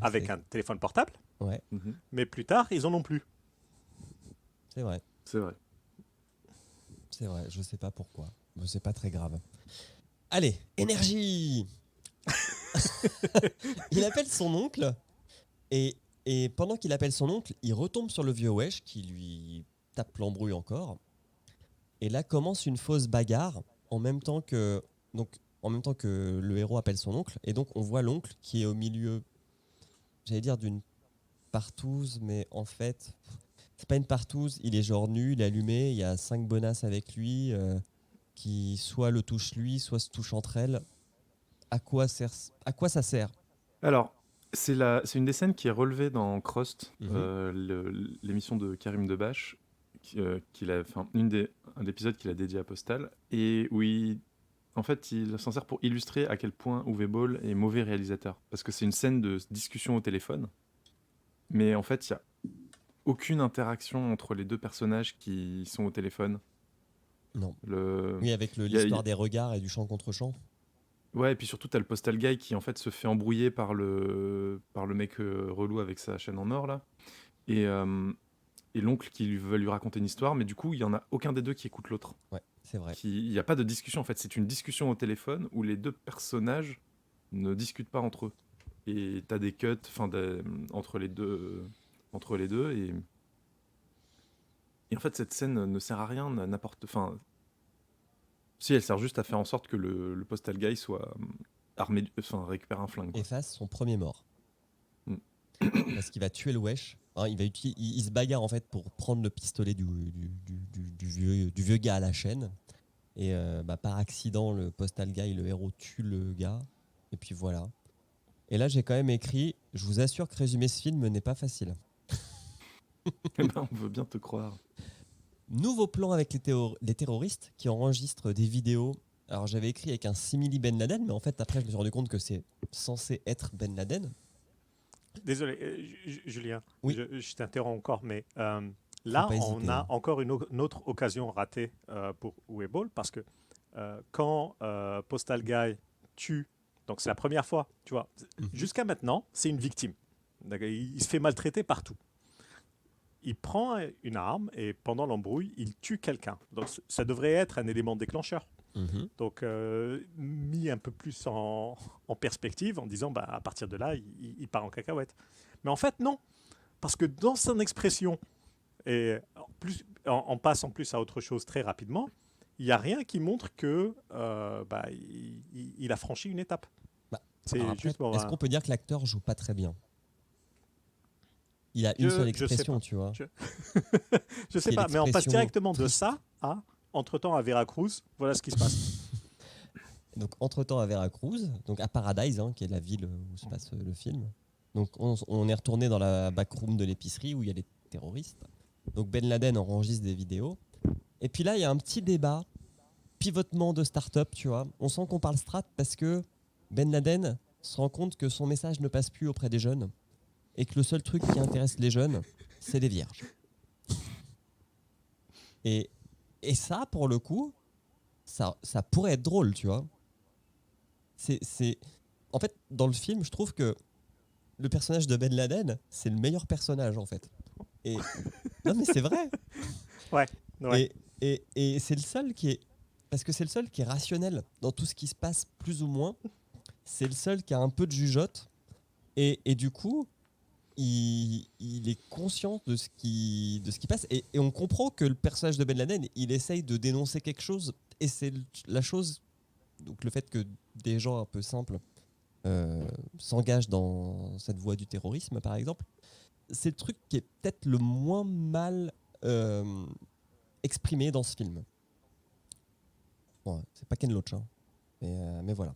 avec un téléphone portable, Ouais, mais plus tard, ils en ont plus. c'est vrai. C'est vrai. C'est vrai, je sais pas pourquoi. Mais c'est pas très grave. Allez, énergie. Il appelle son oncle et pendant qu'il appelle son oncle, il retombe sur le vieux wesh qui lui tape l'embrouille encore. Et là commence une fausse bagarre en même temps que le héros appelle son oncle. Et donc on voit l'oncle qui est au milieu, j'allais dire d'une partouze, mais en fait c'est pas une partouze, il est genre nu, il est allumé, il y a 5 bonasses avec lui qui soit le touchent lui, soit se touchent entre elles. À quoi ça sert? Alors, c'est une des scènes qui est relevée dans Crust, Mhm. l'émission de Karim Debache, un épisode qu'il a dédié à Postal, et où il En fait, il s'en sert pour illustrer à quel point Uwe Boll est mauvais réalisateur. Parce que c'est une scène de discussion au téléphone, mais en fait, il n'y a aucune interaction entre les deux personnages qui sont au téléphone. Non. Le... Oui, avec il y a- l'histoire des regards et du chant contre chant. Ouais, et puis surtout, t'as le postal guy qui en fait se fait embrouiller par le mec relou avec sa chaîne en or là. Et, euh, et l'oncle qui veut lui raconter une histoire, mais du coup, il y en a aucun des deux qui écoute l'autre. Ouais, c'est vrai. Il n'y a pas de discussion en fait, c'est une discussion au téléphone où les deux personnages ne discutent pas entre eux. Et t'as des cuts entre les deux. Et en fait, cette scène ne sert à rien, n'apporte. Enfin, si elle sert juste à faire en sorte que le postal guy soit armé, récupère un flingue. Quoi. Efface son premier mort. Mm. Parce qu'il va tuer le wesh. Hein, il se bagarre en fait pour prendre le pistolet du vieux gars à la chaîne. Et par accident, le postal guy, le héros, tue le gars. Et puis voilà. Et là, j'ai quand même écrit, je vous assure que résumer ce film n'est pas facile. Eh ben, on veut bien te croire. Nouveau plan avec les terroristes qui enregistrent des vidéos. Alors j'avais écrit avec un simili Ben Laden, mais en fait après je me suis rendu compte que c'est censé être Ben Laden. Désolé, Julien, Oui. je t'interromps encore, mais là, pas on hésiter, a hein. encore une autre occasion ratée pour Uwe Boll, parce que quand Postal Guy tue, donc c'est la première fois, tu vois, jusqu'à maintenant, c'est une victime. D'accord, il se fait maltraiter partout. Il prend une arme et pendant l'embrouille, il tue quelqu'un. Donc ça devrait être un élément déclencheur. Mhm. Donc, mis un peu plus en perspective, en disant, à partir de là, il part en cacahuète. Mais en fait, non. Parce que dans son expression, et en passe en plus à autre chose très rapidement, il n'y a rien qui montre que il a franchi une étape. C'est Alors après, juste pour est-ce qu'on peut dire que l'acteur joue pas très bien? Il a une seule Je sais expression, pas. tu vois. Je sais Qui est pas, mais on passe l'expression directement de triste. ça à entre-temps à Veracruz, voilà ce qui se passe. Donc entre-temps à Veracruz, donc à Paradise, hein, qui est la ville où se passe le film. Donc on est retourné dans la backroom de l'épicerie où il y a les terroristes. Donc Ben Laden enregistre des vidéos. Et puis là, il y a un petit débat, pivotement de start-up, tu vois. On sent qu'on parle strat parce que Ben Laden se rend compte que son message ne passe plus auprès des jeunes et que le seul truc qui intéresse les jeunes, c'est les vierges. Et ça, pour le coup, ça pourrait être drôle, tu vois. En fait, dans le film, je trouve que le personnage de Ben Laden, c'est le meilleur personnage, en fait. Et non, mais c'est vrai. Ouais. Et c'est le seul qui est... Parce que c'est le seul qui est rationnel dans tout ce qui se passe, plus ou moins. C'est le seul qui a un peu de jugeote. Et du coup, il est conscient de ce qui passe. Et on comprend que le personnage de Ben Laden, il essaye de dénoncer quelque chose. Et c'est la chose... Donc le fait que des gens un peu simples s'engagent dans cette voie du terrorisme, par exemple, c'est le truc qui est peut-être le moins mal exprimé dans ce film. Bon, c'est pas Ken Loach, hein. Mais voilà.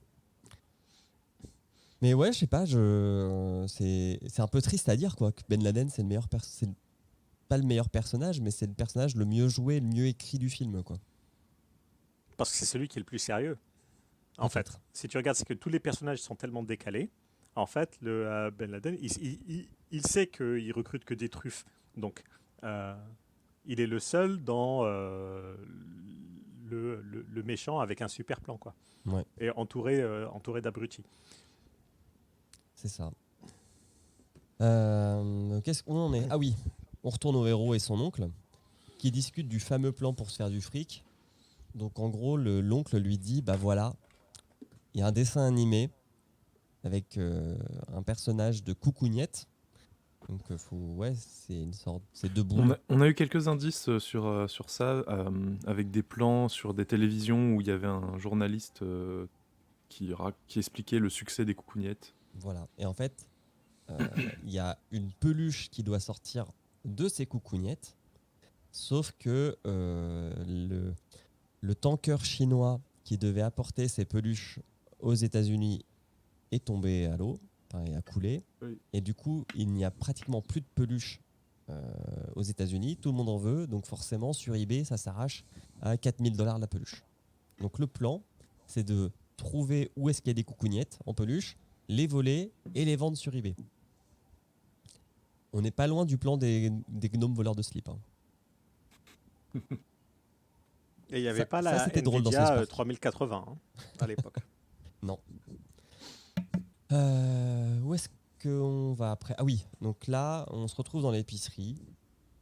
Mais ouais, je sais pas, c'est un peu triste à dire, quoi, que Ben Laden, c'est le meilleur c'est pas le meilleur personnage, mais c'est le personnage le mieux joué, le mieux écrit du film, quoi. Parce que c'est celui qui est le plus sérieux. En fait, Peut-être. si tu regardes, c'est que tous les personnages sont tellement décalés. En fait, le Ben Laden, il sait qu'il recrute que des truffes. Donc, il est le seul dans le méchant avec un super plan, quoi. Ouais, Et entouré d'abrutis. c'est ça. Qu'est-ce qu'on en est? Ah oui, on retourne au héros et son oncle, qui discutent du fameux plan pour se faire du fric. Donc en gros, l'oncle lui dit, bah voilà, il y a un dessin animé avec un personnage de coucougnette. Donc c'est une sorte, c'est deux boules. On a eu quelques indices sur ça, avec des plans sur des télévisions où il y avait un journaliste qui expliquait le succès des coucougnettes. Voilà. Et en fait, il y a une peluche qui doit sortir de ces coucougnettes, sauf que le tanker chinois qui devait apporter ces peluches aux États-Unis est tombé à l'eau, enfin, et a coulé. Oui. Et du coup, il n'y a pratiquement plus de peluches aux États-Unis. Tout le monde en veut, donc forcément, sur eBay, ça s'arrache à $4000 la peluche. Donc le plan, c'est de trouver où est-ce qu'il y a des coucougnettes en peluche, les voler et les vendre sur eBay. On n'est pas loin du plan des gnomes voleurs de slip. Hein. Et il n'y avait Ça- pas ça, la c'était drôle dans Nvidia South Park. 3080 à l'époque. Non. Où est-ce qu'on va après? Ah oui, donc là, on se retrouve dans l'épicerie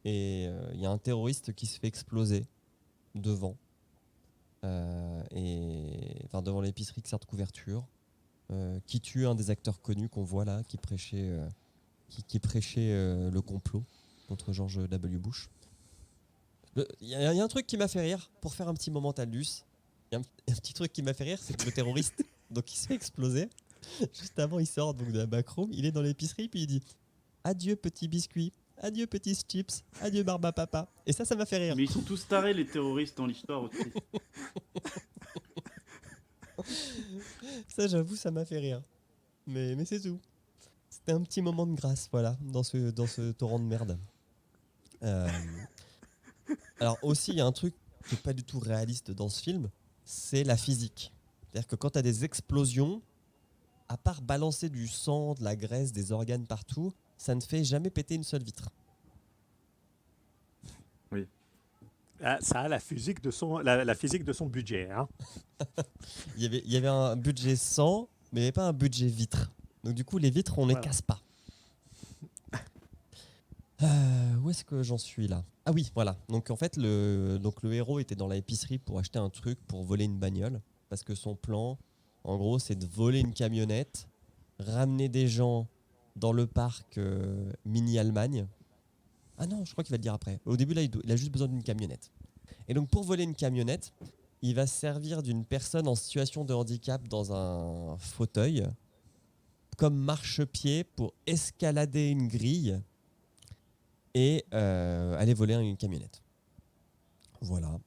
et il y a un terroriste qui se fait exploser devant. Devant l'épicerie qui sert de couverture, qui tue un des acteurs connus qu'on voit là, qui prêchait le complot contre George W. Bush. Il y a un truc qui m'a fait rire, pour faire un petit moment Taldus. Il y a un petit truc qui m'a fait rire, c'est que le terroriste, donc il se fait exploser. Juste avant, il sort donc de la backroom, il est dans l'épicerie, puis il dit « Adieu petit biscuit, adieu petits chips, adieu barba papa ». Et ça m'a fait rire. Mais ils sont tous tarés, les terroristes, dans l'histoire aussi. Ça, j'avoue, ça m'a fait rire. Mais c'est tout. C'était un petit moment de grâce, voilà, dans ce torrent de merde. Alors aussi, il y a un truc qui n'est pas du tout réaliste dans ce film, c'est la physique. C'est-à-dire que quand tu as des explosions, à part balancer du sang, de la graisse, des organes partout, ça ne fait jamais péter une seule vitre. Ah, ça a la physique de son budget. Hein. Il y avait un budget sang, mais il n'y avait pas un budget vitre. Donc du coup, les vitres, on ne les Voilà. casse pas. Où est-ce que j'en suis là? Ah oui, voilà. Donc en fait, le héros était dans l'épicerie pour acheter un truc pour voler une bagnole. Parce que son plan, en gros, c'est de voler une camionnette, ramener des gens dans le parc mini-Allemagne. Ah non, je crois qu'il va le dire après. Au début, là, il a juste besoin d'une camionnette. Et donc pour voler une camionnette, il va se servir d'une personne en situation de handicap dans un fauteuil comme marchepied pour escalader une grille et aller voler une camionnette. Voilà.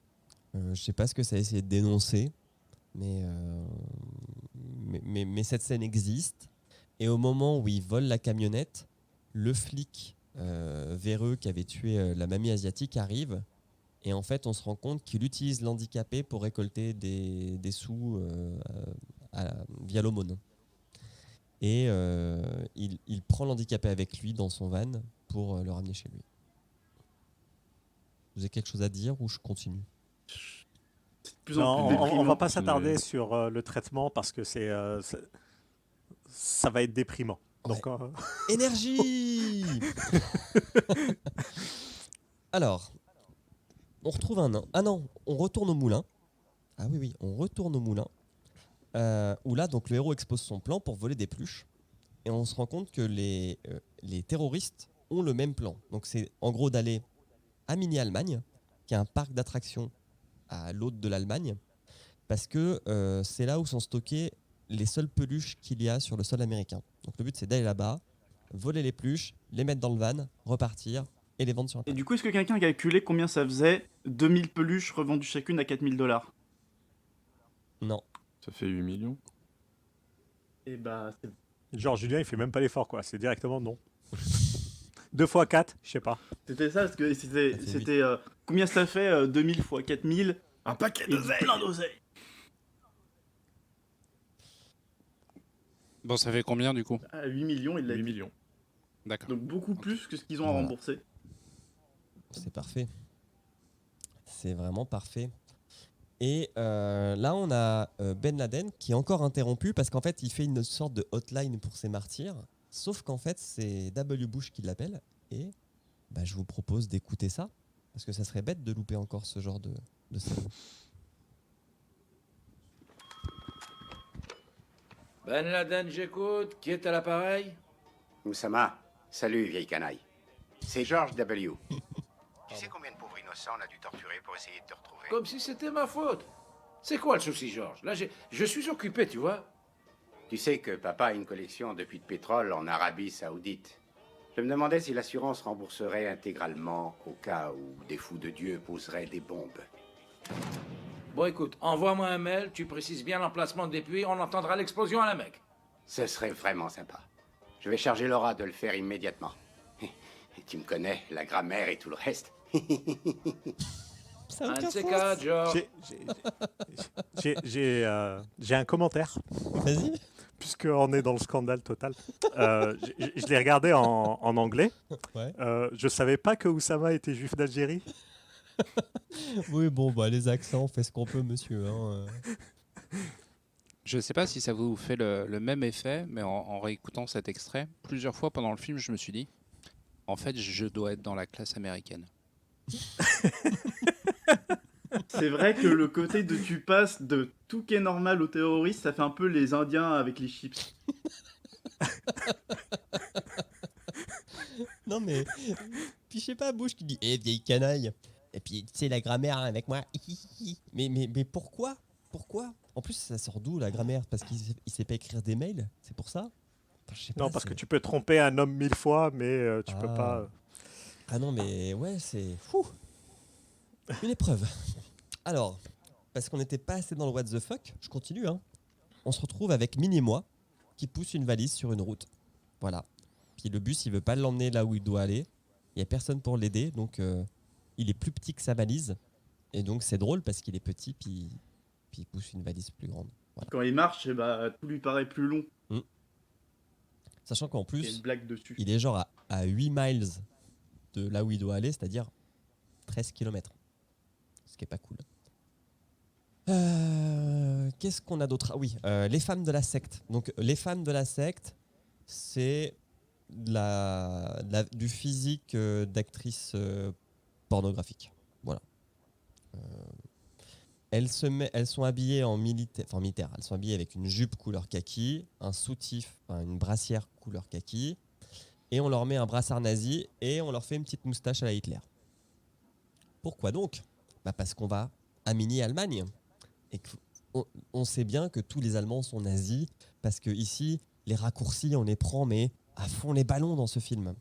Je sais pas ce que ça a essayé de dénoncer, mais cette scène existe. Et au moment où il vole la camionnette, le flic véreux qui avait tué la mamie asiatique arrive. Et en fait, on se rend compte qu'il utilise l'handicapé pour récolter des sous via l'aumône. Et il prend l'handicapé avec lui dans son van pour le ramener chez lui. Vous avez quelque chose à dire ou je continue? C'est de plus en Non, plus on déprimant. va pas s'attarder sur le traitement parce que ça va être déprimant. Ouais. Donc, Énergie. Alors, on retrouve un nain. Ah non, on retourne au moulin. Ah oui, on retourne au moulin. Où là, donc, le héros expose son plan pour voler des pluches. Et on se rend compte que les terroristes ont le même plan. Donc c'est en gros d'aller à Mini-Allemagne, qui est un parc d'attractions à l'autre de l'Allemagne, parce que c'est là où sont stockées les seules peluches qu'il y a sur le sol américain. Donc le but, c'est d'aller là-bas, voler les peluches, les mettre dans le van, repartir et les vendre sur Et Internet. du coup, est-ce que quelqu'un a calculé combien ça faisait 2000 peluches revendues chacune à 4000 $? Non. Ça fait 8 millions. Et bah, c'est... genre, Julien, il fait même pas l'effort, quoi. C'est directement non. 2 fois 4, je sais pas. C'était ça, parce que Ça fait c'était combien ça fait 2000 fois 4000? Un paquet Et plein d'oseille. Bon, ça fait combien du coup? À 8 millions, il l'a 8 dit. millions. D'accord. Donc beaucoup plus que ce qu'ils ont à Voilà. rembourser. C'est parfait. C'est vraiment parfait. Et là, on a Ben Laden qui est encore interrompu parce qu'en fait, il fait une sorte de hotline pour ses martyrs. Sauf qu'en fait, c'est W. Bush qui l'appelle. Et je vous propose d'écouter ça. Parce que ça serait bête de louper encore ce genre de scène. Ben Laden, j'écoute. Qui est à l'appareil? Oussama, salut vieille canaille. C'est George W. Tu sais combien de pauvres innocents on a dû torturer pour essayer de te retrouver? Comme si c'était ma faute. C'est quoi le souci, Georges? Là, je suis occupé, tu vois. Tu sais que papa a une collection de puits de pétrole en Arabie Saoudite. Je me demandais si l'assurance rembourserait intégralement au cas où des fous de Dieu poseraient des bombes. Bon, écoute, envoie-moi un mail, tu précises bien l'emplacement des puits, on entendra l'explosion à la Mecque. Ce serait vraiment sympa. Je vais charger Laura de le faire immédiatement. Et tu me connais, la grammaire et tout le reste. Ça a Un de aucun ces sens. quatre, genre. J'ai un commentaire, Vas-y. puisqu'on est dans le scandale total. Je l'ai regardé en anglais. Ouais. Je savais pas que Oussama était juif d'Algérie. Oui, bon, bah, les accents, on fait ce qu'on peut, monsieur. Hein. Je sais pas si ça vous fait le même effet, mais en réécoutant cet extrait, plusieurs fois pendant le film, je me suis dit, en fait, je dois être dans la classe américaine. C'est vrai que le côté de tu passes de tout qui est normal aux terroristes, ça fait un peu les Indiens avec les chips. Non, mais. Puis je sais pas, Bush qui dit eh, vieille canaille. Et puis, tu sais, la grammaire hein, avec moi. mais pourquoi Pourquoi En plus, ça sort d'où la grammaire Parce qu'il sait pas écrire des mails C'est pour ça Enfin, je sais Non, pas, parce c'est- que tu peux tromper un homme 1000 fois, mais tu peux pas. Ah non, mais ouais, c'est. Fou Une épreuve. Alors, parce qu'on n'était pas assez dans le what the fuck, je continue. Hein. On se retrouve avec Mini et moi qui pousse une valise sur une route. Voilà. Puis le bus, il veut pas l'emmener là où il doit aller. Il y a personne pour l'aider, donc il est plus petit que sa valise. Et donc c'est drôle parce qu'il est petit, puis il pousse une valise plus grande. Voilà. Quand il marche, eh bah, tout lui paraît plus long. Sachant qu'en Il y a plus, une blague dessus. il est genre à 8 miles de là où il doit aller, c'est-à-dire 13 km. Ce qui est pas cool. Qu'est-ce qu'on a d'autre? Ah oui, les femmes de la secte. Donc les femmes de la secte, c'est du physique d'actrices pornographiques. Voilà. Elles sont habillées en militaire. Elles sont habillées avec une jupe couleur kaki, un soutif, une brassière couleur kaki, et on leur met un brassard nazi et on leur fait une petite moustache à la Hitler. Pourquoi donc? Parce qu'on va à Mini-Allemagne. Et on sait bien que tous les Allemands sont nazis, parce que ici, les raccourcis, on les prend, mais à fond les ballons dans ce film.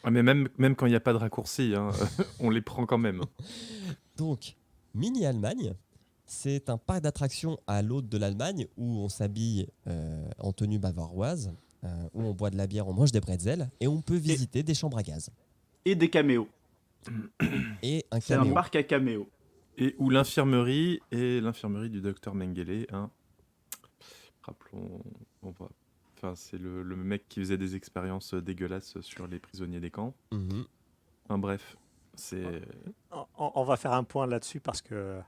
Ah, mais même quand il n'y a pas de raccourci, hein, on les prend quand même. Donc, Mini-Allemagne, c'est un parc d'attractions à l'aude de l'Allemagne où on s'habille en tenue bavaroise, où on boit de la bière, on mange des bretzels, et on peut visiter des chambres à gaz. Et des caméos. Et un C'est un caméo. parc à caméos. Et où l'infirmerie est l'infirmerie du docteur Mengele. Hein. Rappelons, enfin, c'est le mec qui faisait des expériences dégueulasses sur les prisonniers des camps. Mhm. Enfin, bref, c'est... On va faire un point là-dessus parce que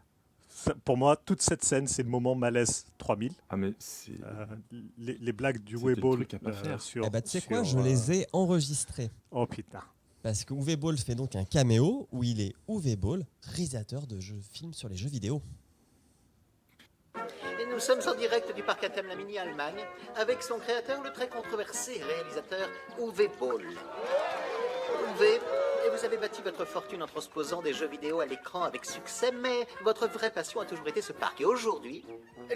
pour moi, toute cette scène, c'est le moment malaise 3000. Ah, mais c'est... Les blagues du C'était le Weiball truc à pas faire. sur. Eh ben, tu sais sur, quoi, je les ai enregistrés. Oh putain. Parce que Uwe Boll fait donc un caméo où il est Uwe Boll, réalisateur de films sur les jeux vidéo. Et nous sommes en direct du parc à thème La Mini-Allemagne avec son créateur, le très controversé réalisateur Uwe Boll. Uwe, vous avez bâti votre fortune en transposant des jeux vidéo à l'écran avec succès, mais votre vraie passion a toujours été ce parc. Et aujourd'hui,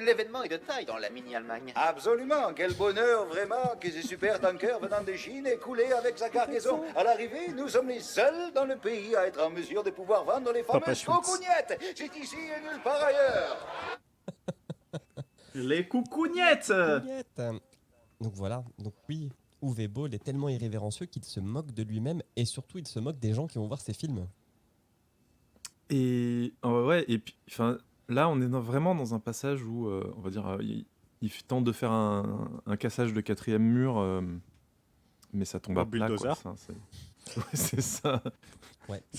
l'événement est de taille dans la Mini-Allemagne. Absolument, quel bonheur vraiment que ce super tanker venant de Chine ait coulé avec sa cargaison. À l'arrivée, nous sommes les seuls dans le pays à être en mesure de pouvoir vendre les Papa fameuses Schultz. cocognettes. C'est ici et nulle part ailleurs. Les coucougnettes. Cougnette. Donc voilà, donc oui, Uwe Boll est tellement irrévérencieux qu'il se moque de lui-même et surtout il se moque des gens qui vont voir ses films. Et ouais, et puis, enfin, là, on est vraiment dans un passage où, on va dire, il tente de faire un cassage de quatrième mur, mais ça tombe Au à plat, quoi. bulldozer. Enfin, ouais, c'est ça.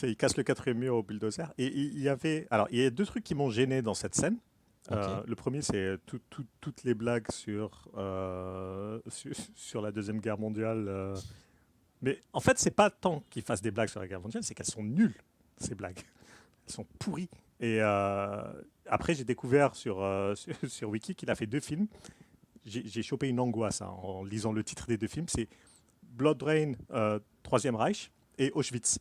Il casse le quatrième mur au bulldozer. Et il y a deux trucs qui m'ont gêné dans cette scène. Ok. Le premier, c'est toutes les blagues sur la Deuxième Guerre mondiale. Mais en fait, c'est pas tant qu'ils fassent des blagues sur la guerre mondiale, c'est qu'elles sont nulles, ces blagues. Elles sont pourries. Et après, j'ai découvert sur Wiki qu'il a fait 2 films. J'ai chopé une angoisse en lisant le titre des 2 films. C'est Blood Rain, Troisième Reich, et Auschwitz.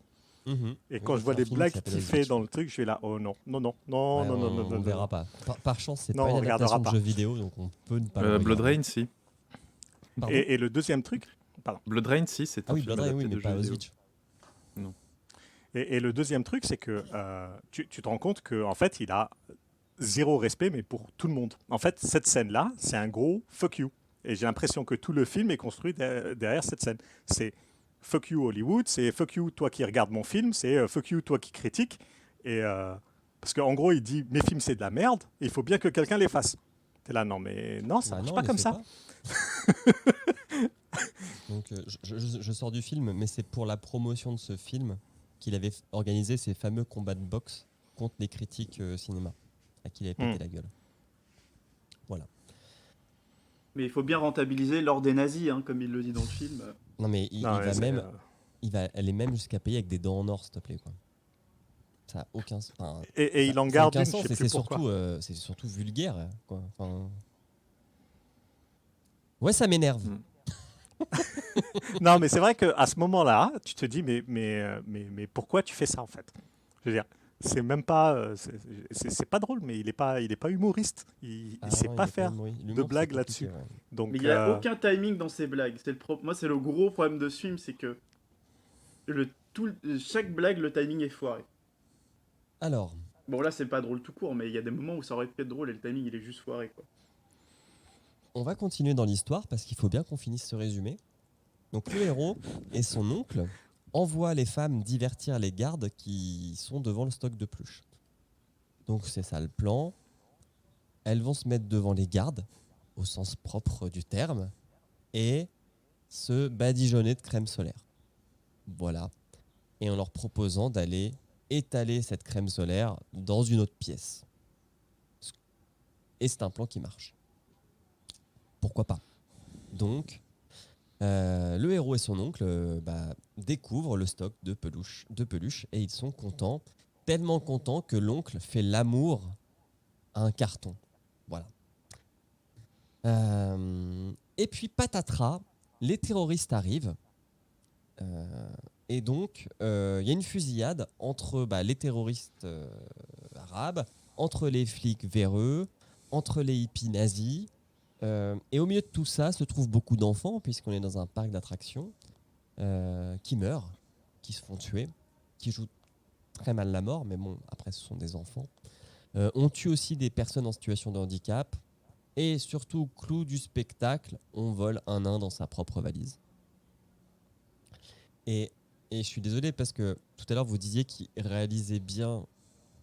Mhm. Et quand Oui, je vois c'est un les film blagues qui s'appelle qu'il fait Auschwitz. dans le truc, je suis là, oh non, non, non, non, Ouais, non, non, non, on non, verra non. pas. Par chance, c'est Non, pas on une regardera adaptation de pas. jeu vidéo, donc on peut ne pas le Blood regarder. Rain, si. Pardon. Et le deuxième truc, pardon. Blood Rain, si, c'est Ah un oui, film Blood Rain, adapté oui, de mais jeux pas vidéo. Auschwitz. Et le deuxième truc, c'est que tu te rends compte qu'en fait, il a zéro respect, mais pour tout le monde. En fait, cette scène-là, c'est un gros fuck you. Et j'ai l'impression que tout le film est construit derrière cette scène. C'est fuck you Hollywood, c'est fuck you toi qui regardes mon film, c'est fuck you toi qui critique. Et Parce qu'en gros, il dit mes films c'est de la merde, et il faut bien que quelqu'un les fasse. T'es là, non mais non, ça Bah marche non, pas il comme fait ça. pas. Donc je sors du film, mais c'est pour la promotion de ce film qu'il avait organisé ces fameux combats de boxe contre les critiques cinéma, à qui il avait pété la gueule. Voilà. Mais il faut bien rentabiliser l'or des nazis, hein, comme il le dit dans le film. Non mais il va même, il va aller même jusqu'à payer avec des dents en or, s'il te plaît, quoi. Ça a aucun sens. Enfin, Et il en ça a garde aucun une, sens, je sais et plus pourquoi. c'est surtout vulgaire, quoi. Enfin... Ouais, ça m'énerve. Non, mais c'est vrai qu'à ce moment-là, tu te dis, mais pourquoi tu fais ça, en fait? Je veux dire, c'est même pas... c'est pas drôle, mais il est pas humoriste. Il Ah sait non, pas il est faire humoriste. de L'humour, blagues c'est compliqué, là-dessus. ouais. Donc, Mais il n'y a aucun timing dans ses blagues. Moi, c'est le gros problème de ce film, c'est que chaque blague, le timing est foiré. Alors, Bon, là, c'est pas drôle tout court, mais il y a des moments où ça aurait pu être drôle et le timing, il est juste foiré, quoi. on va continuer dans l'histoire parce qu'il faut bien qu'on finisse ce résumé. Donc le héros et son oncle envoient les femmes divertir les gardes qui sont devant le stock de peluches. Donc c'est ça le plan. Elles vont se mettre devant les gardes, au sens propre du terme, et se badigeonner de crème solaire. Voilà. Et en leur proposant d'aller étaler cette crème solaire dans une autre pièce. Et c'est un plan qui marche. Pourquoi pas? Donc, le héros et son oncle découvrent le stock de peluches et ils sont contents, tellement contents que l'oncle fait l'amour à un carton. Voilà. Et puis patatras, les terroristes arrivent. Et donc, il y a une fusillade entre les terroristes arabes, entre les flics véreux, entre les hippies nazis. Et au milieu de tout ça se trouvent beaucoup d'enfants, puisqu'on est dans un parc d'attractions, qui meurent, qui se font tuer, qui jouent très mal la mort, mais bon, après ce sont des enfants. On tue aussi des personnes en situation de handicap. Et surtout, clou du spectacle, on vole un nain dans sa propre valise. Et je suis désolé parce que tout à l'heure vous disiez qu'il réalisait bien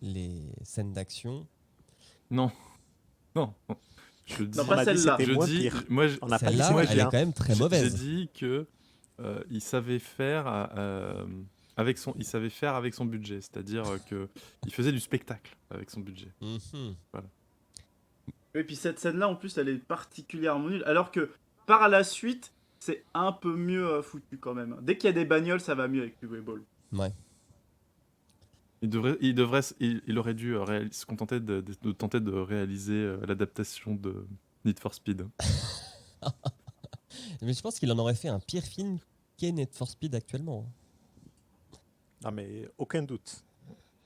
les scènes d'action. Non. Je dis, Non, pas celle-là. je dis, moi, celle-là, elle est quand même très mauvaise. J'ai dit que il savait faire avec son budget, c'est-à-dire que il faisait du spectacle avec son budget. Voilà. Et puis cette scène-là, en plus, elle est particulièrement nulle, alors que par la suite, c'est un peu mieux foutu quand même. Dès qu'il y a des bagnoles, ça va mieux avec Uwe Boll. Ouais. Il aurait dû se contenter de tenter de réaliser l'adaptation de Need for Speed. Mais je pense qu'il en aurait fait un pire film qu'est Need for Speed actuellement. Non, mais aucun doute.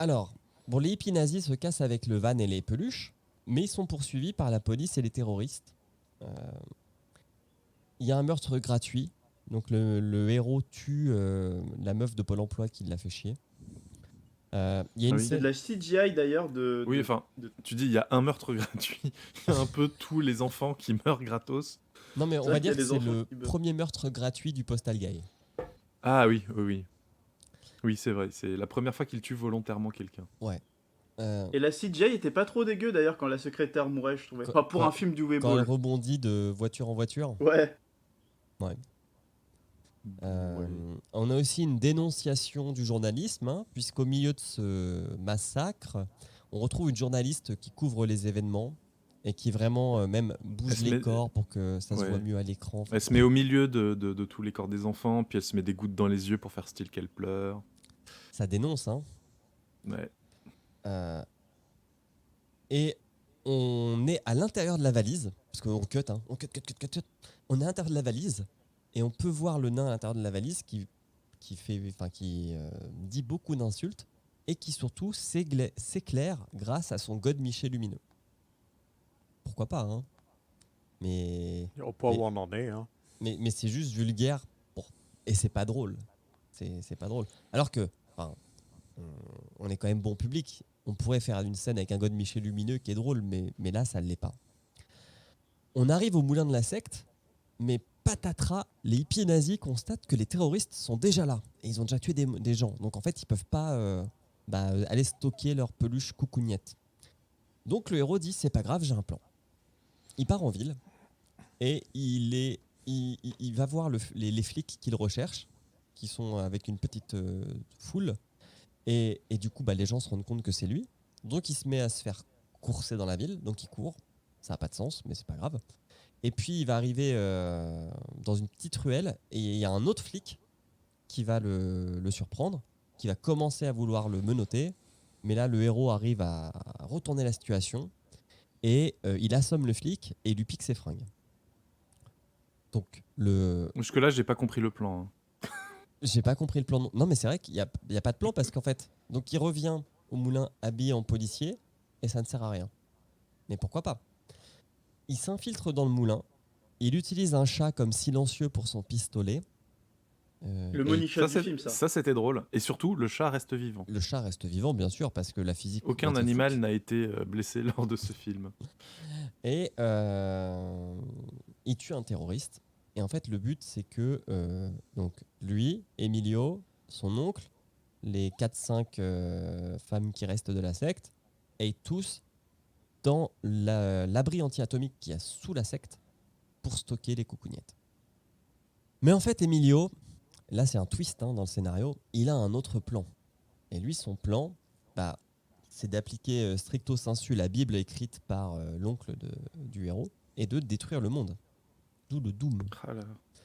Alors, les hippies nazis se cassent avec le van et les peluches, mais ils sont poursuivis par la police et les terroristes. Il y a un meurtre gratuit. Donc le héros tue la meuf de Pôle emploi qui l'a fait chier. C'est de la CGI d'ailleurs tu dis il y a un meurtre gratuit, il y a un peu tous les enfants qui meurent gratos. Non mais on va dire que c'est le premier meurtre gratuit du Postal Guy. Ah oui. Oui, c'est vrai, c'est la première fois qu'il tue volontairement quelqu'un. Ouais. Et la CGI était pas trop dégueu d'ailleurs quand la secrétaire mourait, je trouvais. Enfin, pour un film du Uwe Quand Boll. elle rebondit de voiture en voiture. Ouais. On a aussi une dénonciation du journalisme, puisqu'au milieu de ce massacre, on retrouve une journaliste qui couvre les événements et qui vraiment même bouge les corps pour que ça se voit mieux à l'écran. Elle se met au milieu de tous les corps des enfants, puis elle se met des gouttes dans les yeux pour faire style qu'elle pleure. Ça dénonce, hein. Ouais. Et on est à l'intérieur de la valise, parce qu'on cut, on cut. On est à l'intérieur de la valise. Et on peut voir le nain à l'intérieur de la valise qui dit beaucoup d'insultes et qui surtout s'éclaire grâce à son godemiché lumineux. Pourquoi pas, hein? Mais au point où on en est, hein. Mais c'est juste vulgaire et c'est pas drôle. C'est pas drôle. Alors que, on est quand même bon public. On pourrait faire une scène avec un godemiché lumineux qui est drôle, mais là ça ne l'est pas. On arrive au moulin de la secte, mais patatras, les hippies nazis constatent que les terroristes sont déjà là et ils ont déjà tué des gens. Donc en fait, ils peuvent pas aller stocker leurs peluches coucougnettes. Donc le héros dit c'est pas grave, j'ai un plan. Il part en ville et il va voir les flics qu'il recherche, qui sont avec une petite foule. Et du coup, les gens se rendent compte que c'est lui. Donc il se met à se faire courser dans la ville. Donc il court. Ça n'a pas de sens, mais c'est pas grave. Et puis il va arriver dans une petite ruelle et il y a un autre flic qui va le surprendre, qui va commencer à vouloir le menotter. Mais là, le héros arrive à retourner la situation et il assomme le flic et il lui pique ses fringues. Donc Jusque-là, j'ai pas compris le plan. J'ai pas compris le plan. Non, mais c'est vrai qu'il y a pas de plan parce qu'en fait, donc il revient au moulin habillé en policier et ça ne sert à rien. Mais pourquoi pas ? Il s'infiltre dans le moulin. Il utilise un chat comme silencieux pour son pistolet. Le money shot du film, ça. Ça, c'était drôle. Et surtout, le chat reste vivant. Le chat reste vivant, bien sûr, parce que la physique... Aucun animal n'a été blessé lors de ce film. Et il tue un terroriste. Et en fait, le but, c'est que donc lui, Emilio, son oncle, les 4-5 femmes qui restent de la secte, aillent tous dans l'abri anti-atomique qu'il y a sous la secte pour stocker les coucougnettes. Mais en fait, Emilio, là c'est un twist dans le scénario, il a un autre plan. Et lui, son plan, c'est d'appliquer stricto sensu la Bible écrite par l'oncle du héros et de détruire le monde. D'où le Doom.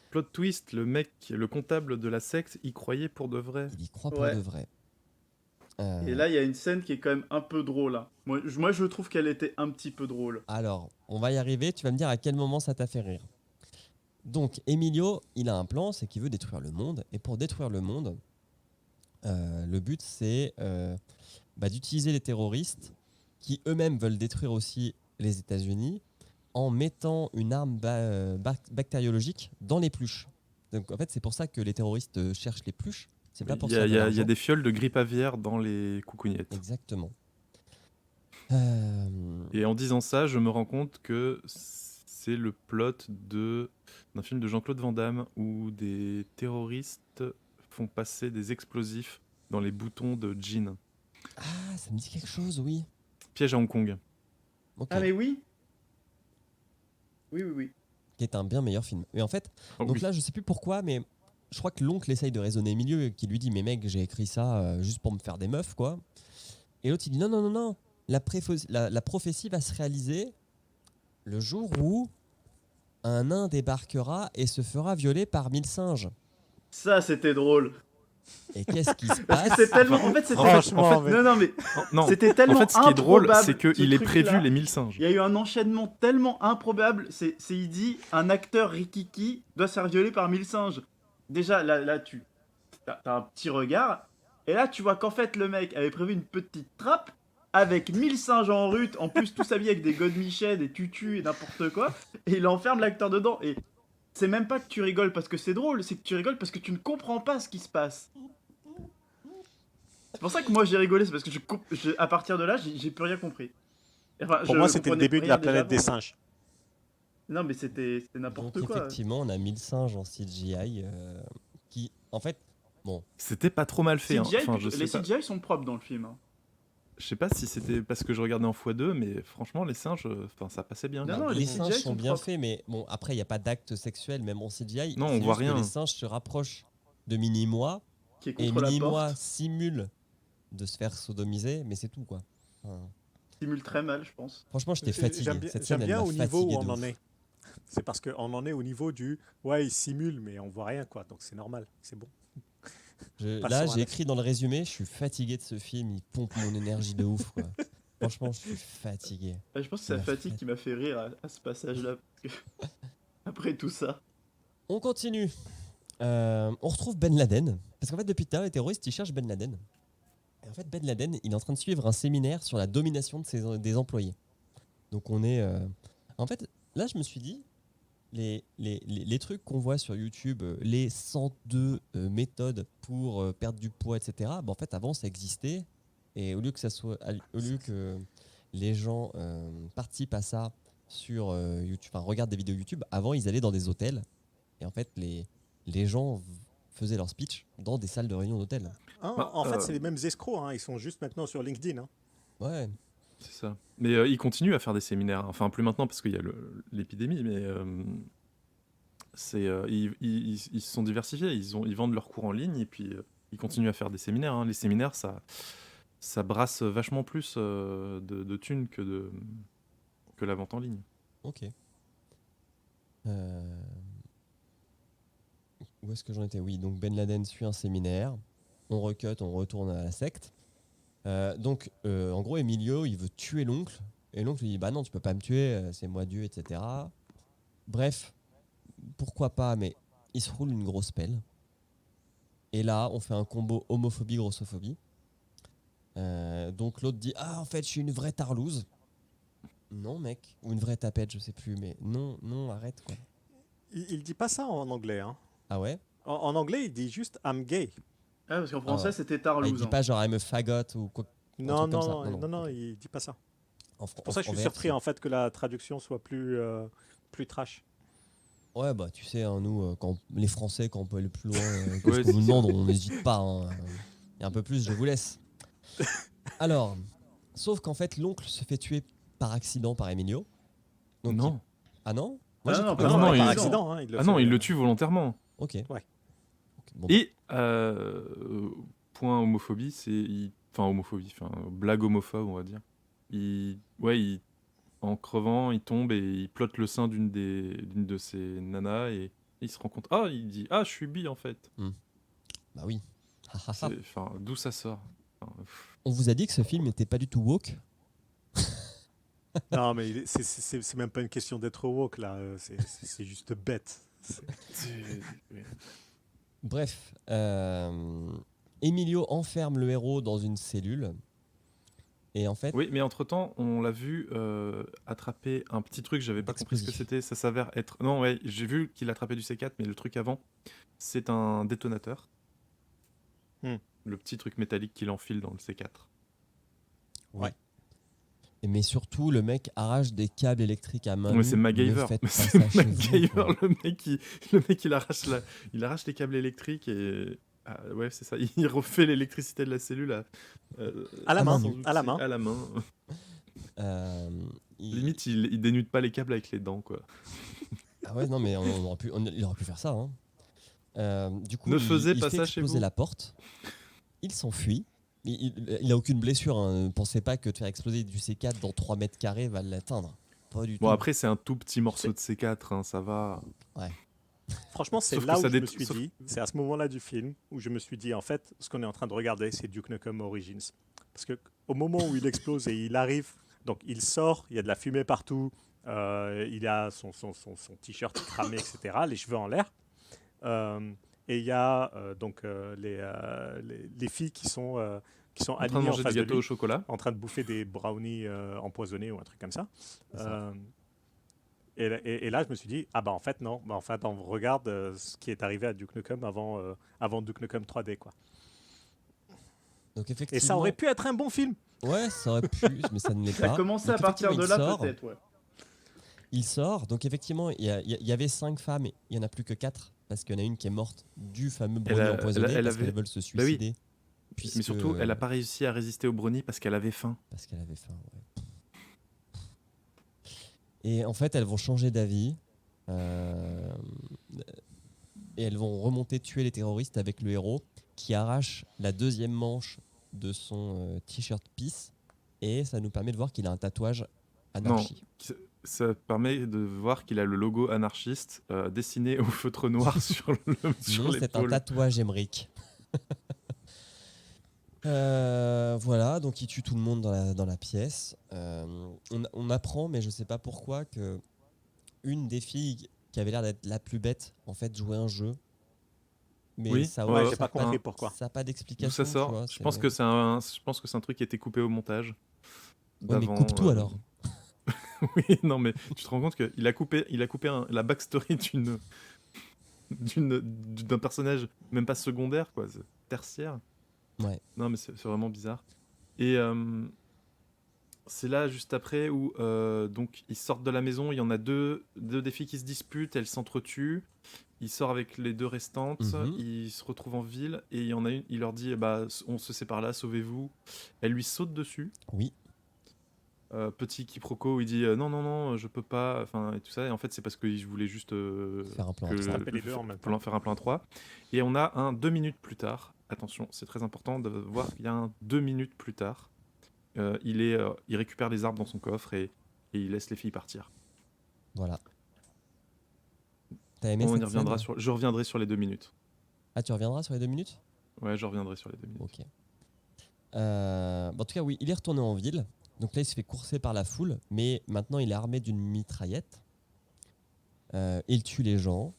Plot twist, le mec, le comptable de la secte, y croyait pour de vrai. Il y croit pour de vrai. Et là, il y a une scène qui est quand même un peu drôle. Hein. Moi, je trouve qu'elle était un petit peu drôle. Alors, on va y arriver. Tu vas me dire à quel moment ça t'a fait rire. Donc, Emilio, il a un plan, c'est qu'il veut détruire le monde. Et pour détruire le monde, le but, c'est d'utiliser les terroristes qui eux-mêmes veulent détruire aussi les États-Unis en mettant une arme bactériologique dans les pluches. Donc, en fait, c'est pour ça que les terroristes cherchent les pluches. C'est pas pour ça. Il y a des fioles de grippe aviaire dans les coucougnettes. Exactement. Et en disant ça, je me rends compte que c'est le plot d'un film de Jean-Claude Van Damme où des terroristes font passer des explosifs dans les boutons de jeans. Ah, ça me dit quelque chose, oui. Piège à Hong Kong. Okay. Ah mais oui. Oui. Qui est un bien meilleur film. Et en fait, là, je sais plus pourquoi, mais je crois que l'oncle essaye de raisonner Emilio, qui lui dit mais mec, j'ai écrit ça juste pour me faire des meufs, quoi. Et l'autre il dit non, la prophétie va se réaliser le jour où un nain débarquera et se fera violer par 1000 singes. Ça, c'était drôle. Et qu'est-ce qui se passe? C'était tellement... En fait, c'était... Franchement, non, c'était tellement en fait, ce qui est drôle, improbable, c'est qu'il est prévu les 1000 singes. Il y a eu un enchaînement tellement improbable. Il dit un acteur rikiki doit se faire violer par 1000 singes. Déjà, là tu as un petit regard. Et là, tu vois qu'en fait, le mec avait prévu une petite trappe avec 1000 singes en rut, en plus tous habillés avec des godemichets, des tutus et n'importe quoi. Et il enferme l'acteur dedans. Et c'est même pas que tu rigoles parce que c'est drôle, c'est que tu rigoles parce que tu ne comprends pas ce qui se passe. C'est pour ça que moi j'ai rigolé, c'est parce que à partir de là, j'ai plus rien compris. Enfin, pour moi, c'était le début de la planète des singes. Non, mais c'était n'importe quoi. Effectivement, on a 1000 singes en CGI qui, en fait, bon. C'était pas trop mal fait. CGI, hein. les CGI sont propres dans le film. Hein. Je sais pas si c'était parce que je regardais en x2, mais franchement, les singes, ça passait bien. Non, les singes sont bien faits, mais bon, après, il n'y a pas d'acte sexuel, même en CGI. Non, on voit rien. Les singes se rapprochent de Mini-Moi, et Mini-Moi simule de se faire sodomiser, mais c'est tout, quoi. Simule très mal, je pense. Franchement, j'étais fatigué. J'aime bien au niveau où on en est. C'est parce qu'on en est au niveau du... Ouais, il simule, mais on voit rien, quoi. Donc c'est normal, c'est bon. Là, j'ai écrit dans le résumé, je suis fatigué de ce film, il pompe mon énergie de ouf, quoi. Franchement, je suis fatigué. Je pense que c'est la fatigue qui m'a fait rire à ce passage-là. Après tout ça. On continue. On retrouve Ben Laden. Parce qu'en fait, depuis tout à l'heure, les terroristes, ils cherchent Ben Laden. Et en fait, Ben Laden, il est en train de suivre un séminaire sur la domination des employés. Donc on est... En fait, là, je me suis dit, les trucs qu'on voit sur YouTube, les 102 méthodes pour perdre du poids, etc. En fait, avant, ça existait. Et au lieu que les gens participent à ça sur YouTube, regardent des vidéos YouTube, avant, ils allaient dans des hôtels. Et en fait, les gens faisaient leur speech dans des salles de réunion d'hôtel. En fait, c'est les mêmes escrocs. Ils sont juste maintenant sur LinkedIn. Ouais. C'est ça. Mais ils continuent à faire des séminaires. Enfin, plus maintenant parce qu'il y a l'épidémie, mais ils se sont diversifiés. Ils vendent leurs cours en ligne et puis ils continuent à faire des séminaires. Les séminaires, ça brasse vachement plus de thunes que la vente en ligne. Ok. Où est-ce que j'en étais? Oui, donc Ben Laden suit un séminaire. On recut, on retourne à la secte. Donc, en gros, Emilio, il veut tuer l'oncle. Et l'oncle lui dit, bah non, tu peux pas me tuer, c'est moi Dieu, etc. Bref, pourquoi pas, mais il se roule une grosse pelle. Et là, on fait un combo homophobie-grossophobie. Donc l'autre dit, ah, en fait, je suis une vraie tarlouse. Non, mec. Ou une vraie tapette, je sais plus, mais non, arrête, quoi. Il dit pas ça en anglais. Ah ouais? En anglais, il dit juste I'm gay. Ah, parce qu'en français, c'était Il tarlouse. dit pas genre I'm a fagot ou quoi. Non, il dit pas ça. C'est pour ça que je suis surpris en fait que la traduction soit plus trash. Ouais, bah tu sais, nous, quand les Français, quand on peut aller plus loin que ce qu'on nous demande, on n'hésite pas. Et un peu plus, je vous laisse. Alors, sauf qu'en fait, l'oncle se fait tuer par accident par Emilio. Donc, non. Ah non? Non, par accident. Il le tue volontairement. Ok. Ouais. Bon. Et point homophobie, blague homophobe, on va dire. En crevant, il tombe et il plotte le sein d'une de ses nanas et il se rend compte. Ah, il dit je suis bi en fait. Bah oui. D'où ça sort? On vous a dit que ce film n'était pas du tout woke? Non, mais c'est même pas une question d'être woke là. C'est juste bête. Bref, Emilio enferme le héros dans une cellule. Et en fait... Oui, mais entre-temps, on l'a vu attraper un petit truc, j'avais pas compris ce que c'était, ça s'avère être... Non, ouais, j'ai vu qu'il attrapait du C4, mais le truc avant, c'est un détonateur. Le petit truc métallique qu'il enfile dans le C4. Ouais. Mais surtout, le mec arrache des câbles électriques à main nue. Mais c'est MacGyver. Le mec, il arrache les câbles électriques et... ouais, c'est ça. Il refait l'électricité de la cellule à la main. Limite, il dénude pas les câbles avec les dents, quoi. Ah ouais, non, mais il aurait pu faire ça. Du coup, ne faisait il pas fait ça chez exploser vous. la porte. Il s'enfuit. Il a aucune blessure. Ne pensez pas que de faire exploser du C4 dans 3 mètres carrés va l'atteindre. Pas du tout. Bon, après, c'est un tout petit morceau de C4, ça va. Ouais. Franchement, c'est là où je me suis dit, c'est à ce moment-là du film où je me suis dit, en fait, ce qu'on est en train de regarder, c'est Duke Nukem Origins. Parce qu'au moment où il explose et il arrive, donc il sort, il y a de la fumée partout, il a son t-shirt cramé, etc., les cheveux en l'air. Et il y a donc les filles qui sont alignées en face de lui, au chocolat, en train de bouffer des brownies empoisonnés ou un truc comme ça. Et là, je me suis dit, en fait, non. En fait, on regarde ce qui est arrivé à Duke Nukem avant Duke Nukem 3D, quoi. Donc, effectivement... Et ça aurait pu être un bon film. Ouais, ça aurait pu, mais ça ne l'est pas. Ça a commencé à partir de là, peut-être, ouais. Il sort, donc effectivement, il y avait 5 femmes, et il n'y en a plus que 4, parce qu'il y en a une qui est morte du fameux brownie empoisonné, parce qu'elles veulent se suicider. Bah oui. Mais surtout, elle n'a pas réussi à résister au brownie parce qu'elle avait faim. Ouais. Et en fait, elles vont changer d'avis. Et elles vont remonter tuer les terroristes avec le héros qui arrache la deuxième manche de son t-shirt Peace. Et ça nous permet de voir qu'il a un tatouage anarchie. Non, ça permet de voir qu'il a le logo anarchiste dessiné au feutre noir sur l'épaule. Non, c'est un tatouage Emmerich. Voilà, donc il tue tout le monde dans la pièce. On apprend, mais je sais pas pourquoi, que une des filles qui avait l'air d'être la plus bête, en fait, jouait un jeu. Mais oui, ça, j'ai pas compris pourquoi. Ça n'a pas d'explication. D'où ça sort. Tu vois, je pense que c'est un truc qui a été coupé au montage. Ouais, mais coupe tout alors. Oui, non, mais tu te rends compte qu'il a coupé la backstory d'un personnage même pas secondaire, quoi, tertiaire. Ouais. Non, mais c'est vraiment bizarre. Et C'est là, juste après, où donc ils sortent de la maison. Il y en a deux des filles qui se disputent, elles s'entretuent. Il sort avec les deux restantes. Ils se retrouvent en ville et il y en a une. Il leur dit on se sépare là, sauvez-vous. Elle lui saute dessus. Oui. Petit quiproquo où il dit non, je peux pas. Enfin, et tout ça. Et en fait, c'est parce que je voulais juste Faire un plan que- à trois. Taper les deux en même temps. faire un plan à 3. Et on a un 2 minutes plus tard. Attention, c'est très important de voir. Il y a un 2 minutes plus tard. Il récupère les armes dans son coffre et il laisse les filles partir. Voilà. T'as aimé On y cette reviendra scène je reviendrai sur les 2 minutes. Ah, tu reviendras sur les 2 minutes? Ouais, je reviendrai sur les 2 minutes. Ok. En tout cas, oui, il est retourné en ville. Donc là, il se fait courser par la foule, mais maintenant, il est armé d'une mitraillette. Il tue les gens.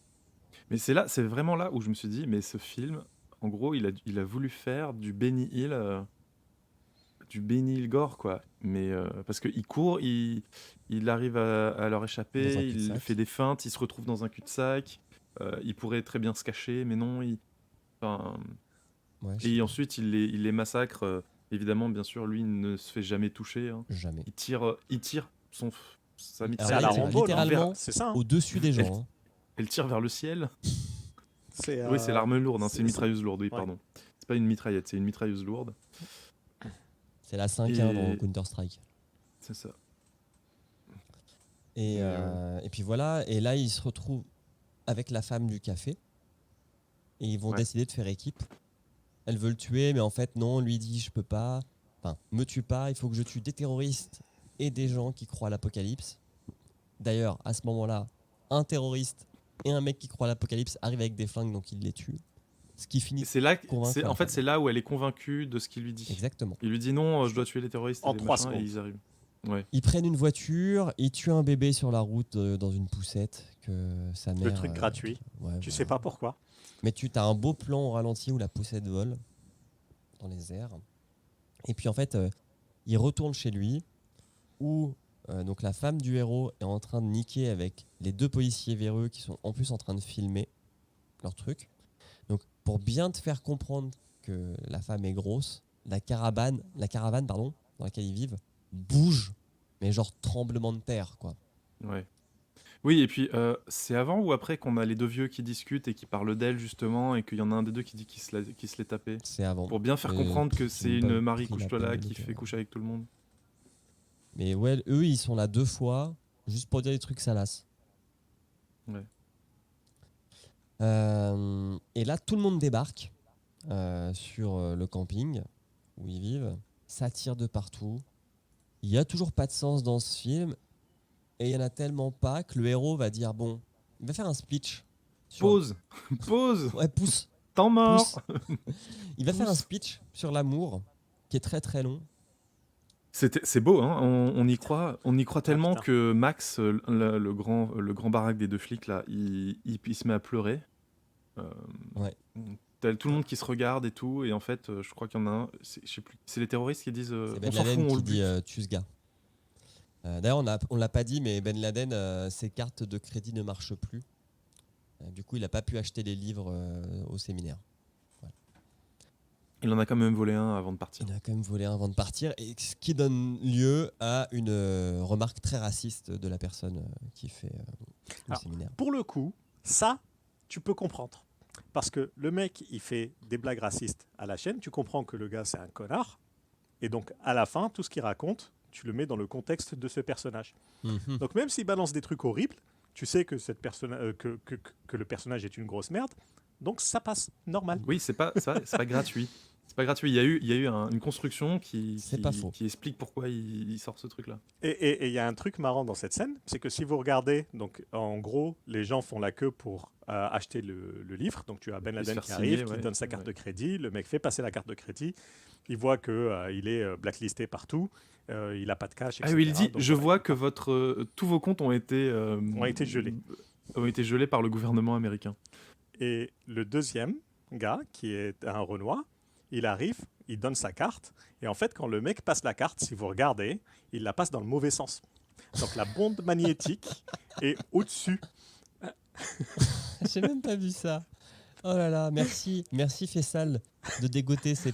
Mais c'est vraiment là où je me suis dit, mais ce film, en gros, il a voulu faire du Benny Hill gore, quoi. Mais parce qu'il court, il arrive à leur Dans un échapper, il cul-de-sac. fait des feintes, il se retrouve dans un cul-de-sac. Il pourrait très bien se cacher, mais non. Enfin, Ouais, je et sais ensuite, il les massacre. Évidemment, bien sûr, lui, il ne se fait jamais toucher. Hein. pas. Jamais. Il tire sa C'est à mitraillette. la Alors, Rambo, non littéralement, C'est ça. Hein. au-dessus des gens. hein. Elle tire vers le ciel. C'est, Oui, c'est l'arme lourde, hein, c'est une c'est- mitrailleuse lourde, oui, ouais. pardon. C'est pas une mitraillette, c'est une mitrailleuse lourde. C'est la 5-1 dans Et- Counter-Strike. C'est ça. Et puis voilà, et là, il se retrouve avec la femme du café. Et ils vont Ouais. décider de faire équipe. Elle veut le tuer, mais en fait, non, lui dit je peux pas. Enfin, me tue pas, il faut que je tue des terroristes et des gens qui croient à l'apocalypse. D'ailleurs, à ce moment-là, un terroriste et un mec qui croit à l'apocalypse arrivent avec des flingues, donc il les tue. Ce qui Et finit c'est là, convaincre la en fait, femme. c'est là où elle est convaincue de ce qu'il lui dit. Exactement. Il lui dit non, je dois tuer les terroristes En et les 3 machins, et secondes. ils arrivent. Ouais. Ils prennent une voiture, ils tuent un bébé sur la route dans une poussette que sa mère. Le truc gratuit. ouais, Tu voilà. sais pas pourquoi. Mais tu as un beau plan au ralenti où la poussette vole dans les airs. Et puis en fait, il retourne chez lui où donc la femme du héros est en train de niquer avec les deux policiers véreux qui sont en plus en train de filmer leur truc. Donc pour bien te faire comprendre que la femme est grosse, la caravane dans laquelle ils vivent bouge, mais genre tremblement de terre quoi. Ouais. Oui, et puis c'est avant ou après qu'on a les deux vieux qui discutent et qui parlent d'elle justement, et qu'il y en a un des deux qui dit qu'il se l'est tapé. C'est avant. Pour bien faire comprendre que c'est même pas une Marie pris la couche-toi là peine de qui noter, fait coucher avec tout le monde. Mais ouais, eux ils sont là 2 fois juste pour dire des trucs salaces. Ouais. Et là, tout le monde débarque sur le camping où ils vivent. Ça tire de partout. Il n'y a toujours pas de sens dans ce film. Et il n'y en a tellement pas que le héros va dire bon, il va faire un speech. sur- Pause. Pause. Ouais, pousse. Temps mort. pousse. Il va faire un speech sur l'amour qui est très très long. C'est beau, hein. On y croit tellement putain. que Max, le grand baraque des deux flics là, il se met à pleurer. Ouais. T'as tout le monde qui se regarde et tout, et en fait, je crois qu'il y en a un, je sais plus, c'est les terroristes qui disent C'est on Ben s'en fout, Laden on qui le dit bute. tue ce gars. D'ailleurs, on l'a pas dit, mais Ben Laden, ses cartes de crédit ne marchent plus. Du coup, il n'a pas pu acheter les livres au séminaire. Il en a quand même volé un avant de partir. Il a quand même volé un avant de partir, et ce qui donne lieu à une remarque très raciste de la personne qui fait le Alors, séminaire. Pour le coup, ça, tu peux comprendre. Parce que le mec, il fait des blagues racistes à la chaîne, tu comprends que le gars, c'est un connard. Et donc, à la fin, tout ce qu'il raconte, tu le mets dans le contexte de ce personnage. Mhm. Donc, même s'il balance des trucs horribles, tu sais que, que le personnage est une grosse merde. Donc, ça passe normal. Oui, c'est pas gratuit. C'est pas gratuit. Il y a eu une construction qui explique pourquoi il sort ce truc-là. Et il y a un truc marrant dans cette scène, c'est que si vous regardez, donc en gros, les gens font la queue pour acheter le livre. Donc tu as Ben Et se Laden faire qui arrive, signer, qui ouais. donne sa carte Ouais. de crédit. Le mec fait passer la carte de crédit. Il voit que il est blacklisté partout. Il n'a pas de cash, etc. Ah oui, il dit Donc, je voilà. vois que tous vos comptes ont été gelés par le gouvernement américain. Et le deuxième gars, qui est un Renoir, il arrive, il donne sa carte. Et en fait, quand le mec passe la carte, si vous regardez, il la passe dans le mauvais sens. Donc la bande magnétique est au-dessus. J'ai même pas vu ça. Oh là là, merci Faisal de dégoter ces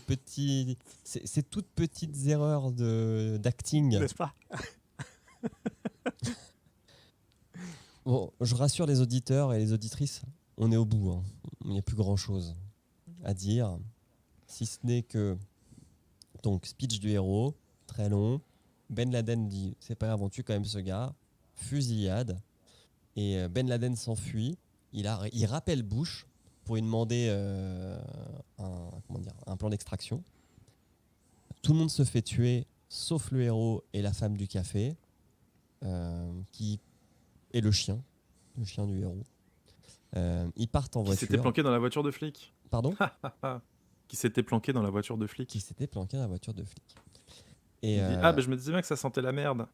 toutes petites erreurs d'acting. N'est-ce pas? Bon, je rassure les auditeurs et les auditrices, on est au bout, hein. Il n'y a plus grand-chose à dire, si ce n'est que donc speech du héros, très long. Ben Laden dit c'est pas grave, on tue quand même ce gars. Fusillade. Et Ben Laden s'enfuit. Il rappelle Bush pour lui demander un plan d'extraction. Tout le monde se fait tuer, sauf le héros et la femme du café, qui est le chien du héros. Ils partent en Qui voiture. s'était planqué dans la voiture de flic. Pardon? Qui s'était planqué dans la voiture de flic. Qui s'était planqué dans la voiture de flic. Et il dit, je me disais bien que ça sentait la merde.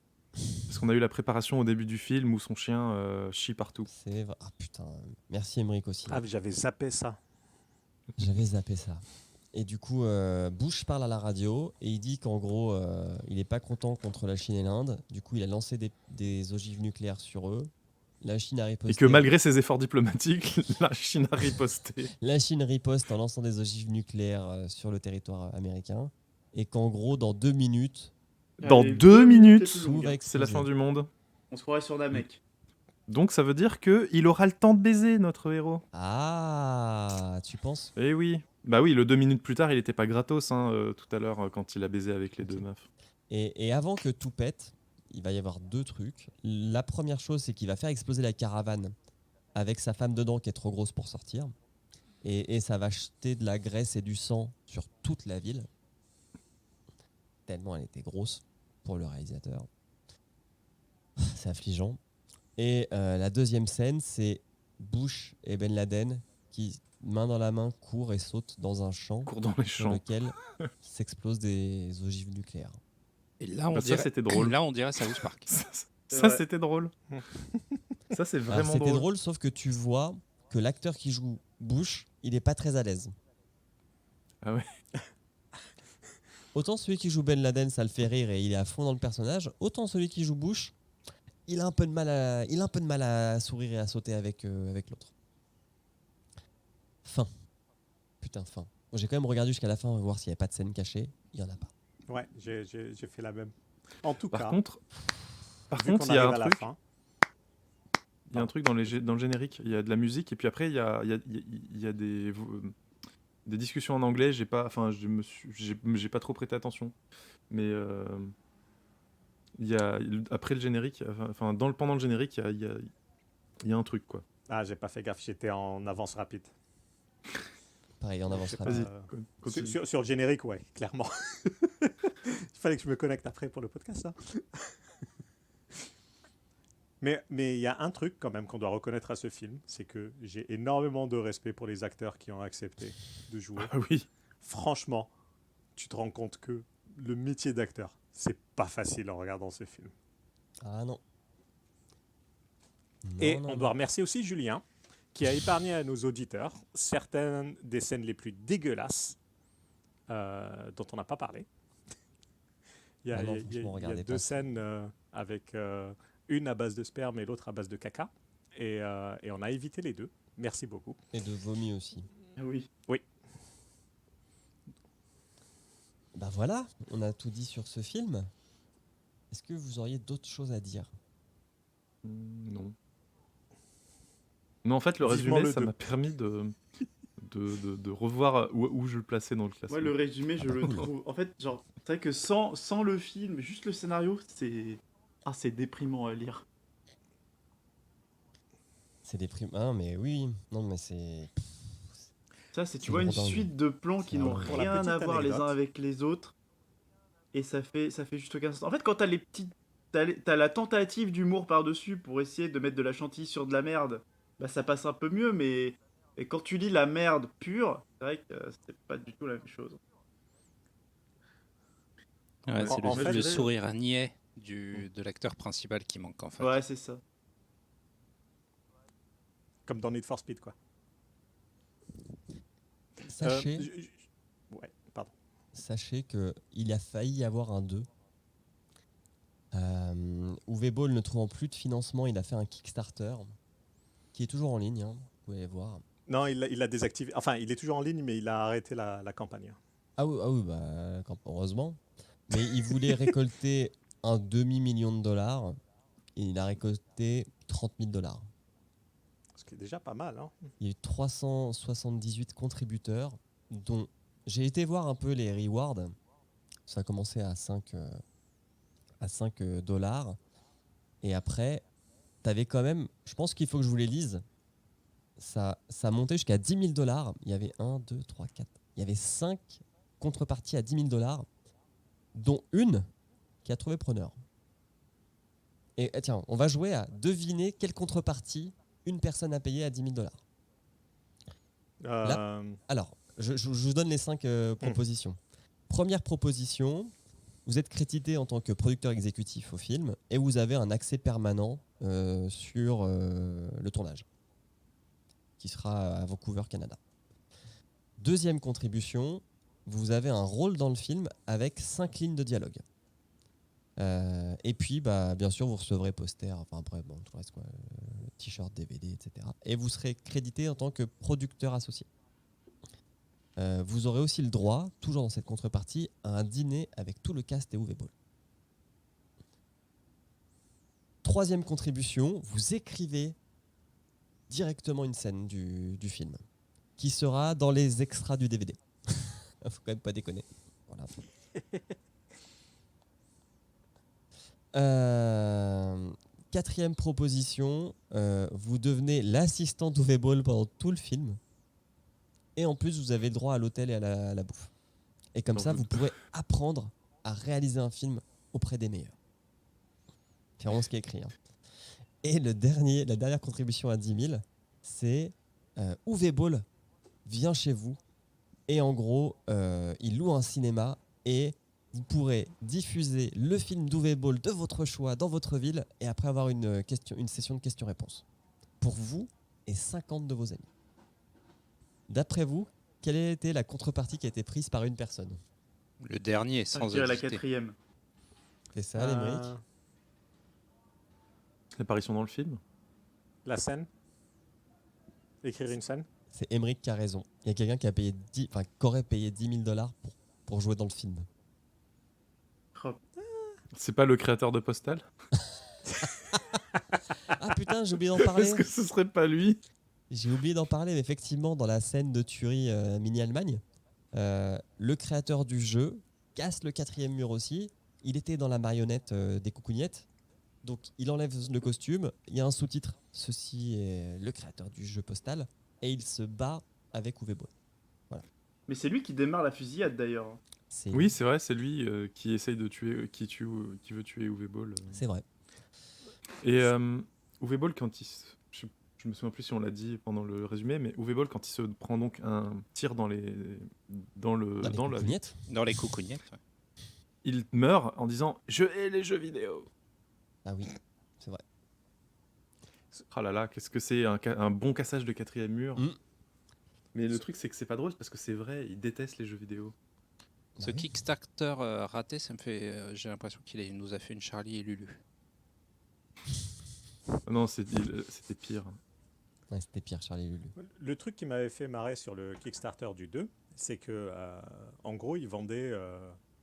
Parce qu'on a eu la préparation au début du film où son chien chie partout. C'est vrai. Ah putain, merci Emmerich aussi. Ah, j'avais zappé ça. Et du coup, Bush parle à la radio et il dit qu'en gros, il n'est pas content contre la Chine et l'Inde. Du coup, il a lancé des ogives nucléaires sur eux. La Chine a riposté. Et que malgré ses efforts diplomatiques, la Chine a riposté. La Chine riposte en lançant des ogives nucléaires sur le territoire américain. Et qu'en gros, dans 2 minutes... Dans 2 minutes, c'est c'est la fin du monde. On se croirait sur Namek. Donc ça veut dire qu'il aura le temps de baiser, notre héros. Ah, tu penses? Eh oui. Bah oui, le 2 minutes plus tard, il était pas gratos tout à l'heure quand il a baisé avec les deux meufs. Et avant que tout pète, il va y avoir 2 trucs. La première chose, c'est qu'il va faire exploser la caravane avec sa femme dedans qui est trop grosse pour sortir. Et ça va jeter de la graisse et du sang sur toute la ville. Tellement elle était grosse pour le réalisateur. C'est affligeant. Et la deuxième scène, c'est Bush et Ben Laden qui, main dans la main, courent et sautent dans un champ sur lequel s'explosent des ogives nucléaires. Et là, ça, c'était drôle. Là, on dirait South Park. Ça, c'était drôle. Ça, c'est vraiment drôle. C'était drôle, sauf que tu vois que l'acteur qui joue Bush, il est pas très à l'aise. Ah ouais. Autant celui qui joue Ben Laden, ça le fait rire et il est à fond dans le personnage. Autant celui qui joue Bush, il a un peu de mal à sourire et à sauter avec l'autre. Fin. Putain, fin. Bon, j'ai quand même regardé jusqu'à la fin pour voir s'il n'y avait pas de scène cachée. Il n'y en a pas. Ouais, j'ai fait la même. En tout cas. Par contre, il y a un truc. Il y a un truc dans le générique. Il y a de la musique et puis après il y a des discussions en anglais. J'ai pas trop prêté attention. Mais après le générique, pendant le générique, il y a un truc quoi. Ah, j'ai pas fait gaffe. J'étais en avance rapide. Pareil, en avance rapide. Sur le générique, ouais, clairement. Il fallait que je me connecte après pour le podcast, ça. Mais il y a un truc quand même qu'on doit reconnaître à ce film, c'est que j'ai énormément de respect pour les acteurs qui ont accepté de jouer. Ah oui. Franchement, tu te rends compte que le métier d'acteur, c'est pas facile en regardant ce film. Ah non. On doit remercier aussi Julien, qui a épargné à nos auditeurs certaines des scènes les plus dégueulasses dont on n'a pas parlé. Il y a 2 scènes avec une à base de sperme et l'autre à base de caca. Et on a évité les 2. Merci beaucoup. Et de vomi aussi. Oui. Oui. Bah voilà, on a tout dit sur ce film. Est-ce que vous auriez d'autres choses à dire? Non. Mais en fait, le résumé, ça m'a permis de revoir où je le plaçais dans le classement. Ouais, le résumé, je le trouve. En fait, genre, c'est vrai que sans le film, juste le scénario, c'est déprimant à lire. C'est déprimant, mais oui. Non, mais c'est... Ça, tu vois une suite de plans qui n'ont rien à voir les uns avec les autres. Et ça fait juste aucun sens. En fait, quand t'as les petites... T'as la tentative d'humour par-dessus pour essayer de mettre de la chantilly sur de la merde, bah ça passe un peu mieux, mais et quand tu lis la merde pure, c'est vrai que c'est pas du tout la même chose. Ouais, c'est le sourire niais de l'acteur principal qui manque en fait. Ouais, c'est ça. Comme dans Need for Speed, quoi. Sachez... Ouais, pardon. Sachez qu'il a failli y avoir un 2. Uwe Boll ne trouvant plus de financement, il a fait un Kickstarter qui est toujours en ligne, hein, vous pouvez voir. Non, il l'a désactivé. Enfin, il est toujours en ligne, mais il a arrêté la campagne. Ah oui, bah, heureusement. Mais il voulait récolter un demi-million de dollars et il a récolté 30 000 dollars. Ce qui est déjà pas mal. Hein. Il y a eu 378 contributeurs, dont j'ai été voir un peu les rewards. Ça a commencé à 5 dollars. Et après, tu avais quand même, je pense qu'il faut que je vous les lise, ça montait jusqu'à 10 000 dollars. Il y avait 1, 2, 3, 4. Il y avait 5 contreparties à 10 000 dollars, dont une qui a trouvé preneur. Et tiens, on va jouer à deviner quelle contrepartie une personne a payé à 10 000 dollars. Alors, je vous donne les 5 propositions. Première proposition, vous êtes crédité en tant que producteur exécutif au film et vous avez un accès permanent sur le tournage, qui sera à Vancouver, Canada. Deuxième contribution, vous avez un rôle dans le film avec 5 lignes de dialogue. Et puis, bien sûr, vous recevrez poster, enfin après, bon, tout le reste, quoi, t-shirt, DVD, etc. Et vous serez crédité en tant que producteur associé. Vous aurez aussi le droit, toujours dans cette contrepartie, à un dîner avec tout le cast et Uwe Boll. Troisième contribution, vous écrivez directement une scène du film, qui sera dans les extras du DVD. Faut quand même pas déconner. Voilà. Quatrième proposition, vous devenez l'assistant d'Uwe Boll pendant tout le film. Et en plus, vous avez le droit à l'hôtel et à la bouffe. Et comme ça, vous pourrez apprendre à réaliser un film auprès des meilleurs. C'est vraiment ce qui est écrit. Hein. Et la dernière contribution à 10 000, c'est Uwe Boll vient chez vous. Et en gros, il loue un cinéma et vous pourrez diffuser le film d'Uwe Boll de votre choix dans votre ville et après avoir une session de questions-réponses. Pour vous et 50 de vos amis. D'après vous, quelle a été la contrepartie qui a été prise par une personne ? Le dernier, sans la hésiter. 4e. C'est ça, l'Émeric ? L'apparition dans le film ? La scène ? Écrire une scène ? C'est Émeric qui a raison. Il y a quelqu'un qui aurait payé 10 000 dollars pour jouer dans le film. C'est pas le créateur de Postal ? Ah putain, j'ai oublié d'en parler. Est-ce que ce serait pas lui ? J'ai oublié d'en parler, mais effectivement, dans la scène de tuerie Mini-Allemagne, le créateur du jeu casse le 4e mur aussi. Il était dans la marionnette des coucougnettes. Donc, il enlève le costume. Il y a un sous-titre. Ceci est le créateur du jeu Postal. Et il se bat avec Uwe Boll. Voilà. Mais c'est lui qui démarre la fusillade d'ailleurs. Oui, c'est vrai, c'est lui qui essaye de tuer, qui veut tuer Uwe Boll. C'est vrai. Et Uwe Boll, quand je me souviens plus si on l'a dit pendant le résumé, mais Uwe Boll, quand il se prend donc un tir dans les coucougnettes. Dans les coucougnettes. Ouais. Il meurt en disant « Je hais les jeux vidéo ». Ah oui, c'est vrai. Ah là là, qu'est-ce que c'est un bon cassage de 4e mur. Mais le truc, c'est que c'est pas drôle parce que c'est vrai, il déteste les jeux vidéo. Ce Kickstarter raté, ça me fait. J'ai l'impression qu'il nous a fait une Charlie et Lulu. Non, c'était pire. Ouais, c'était pire, Charlie et Lulu. Le truc qui m'avait fait marrer sur le Kickstarter du 2, c'est que en gros, ils vendaient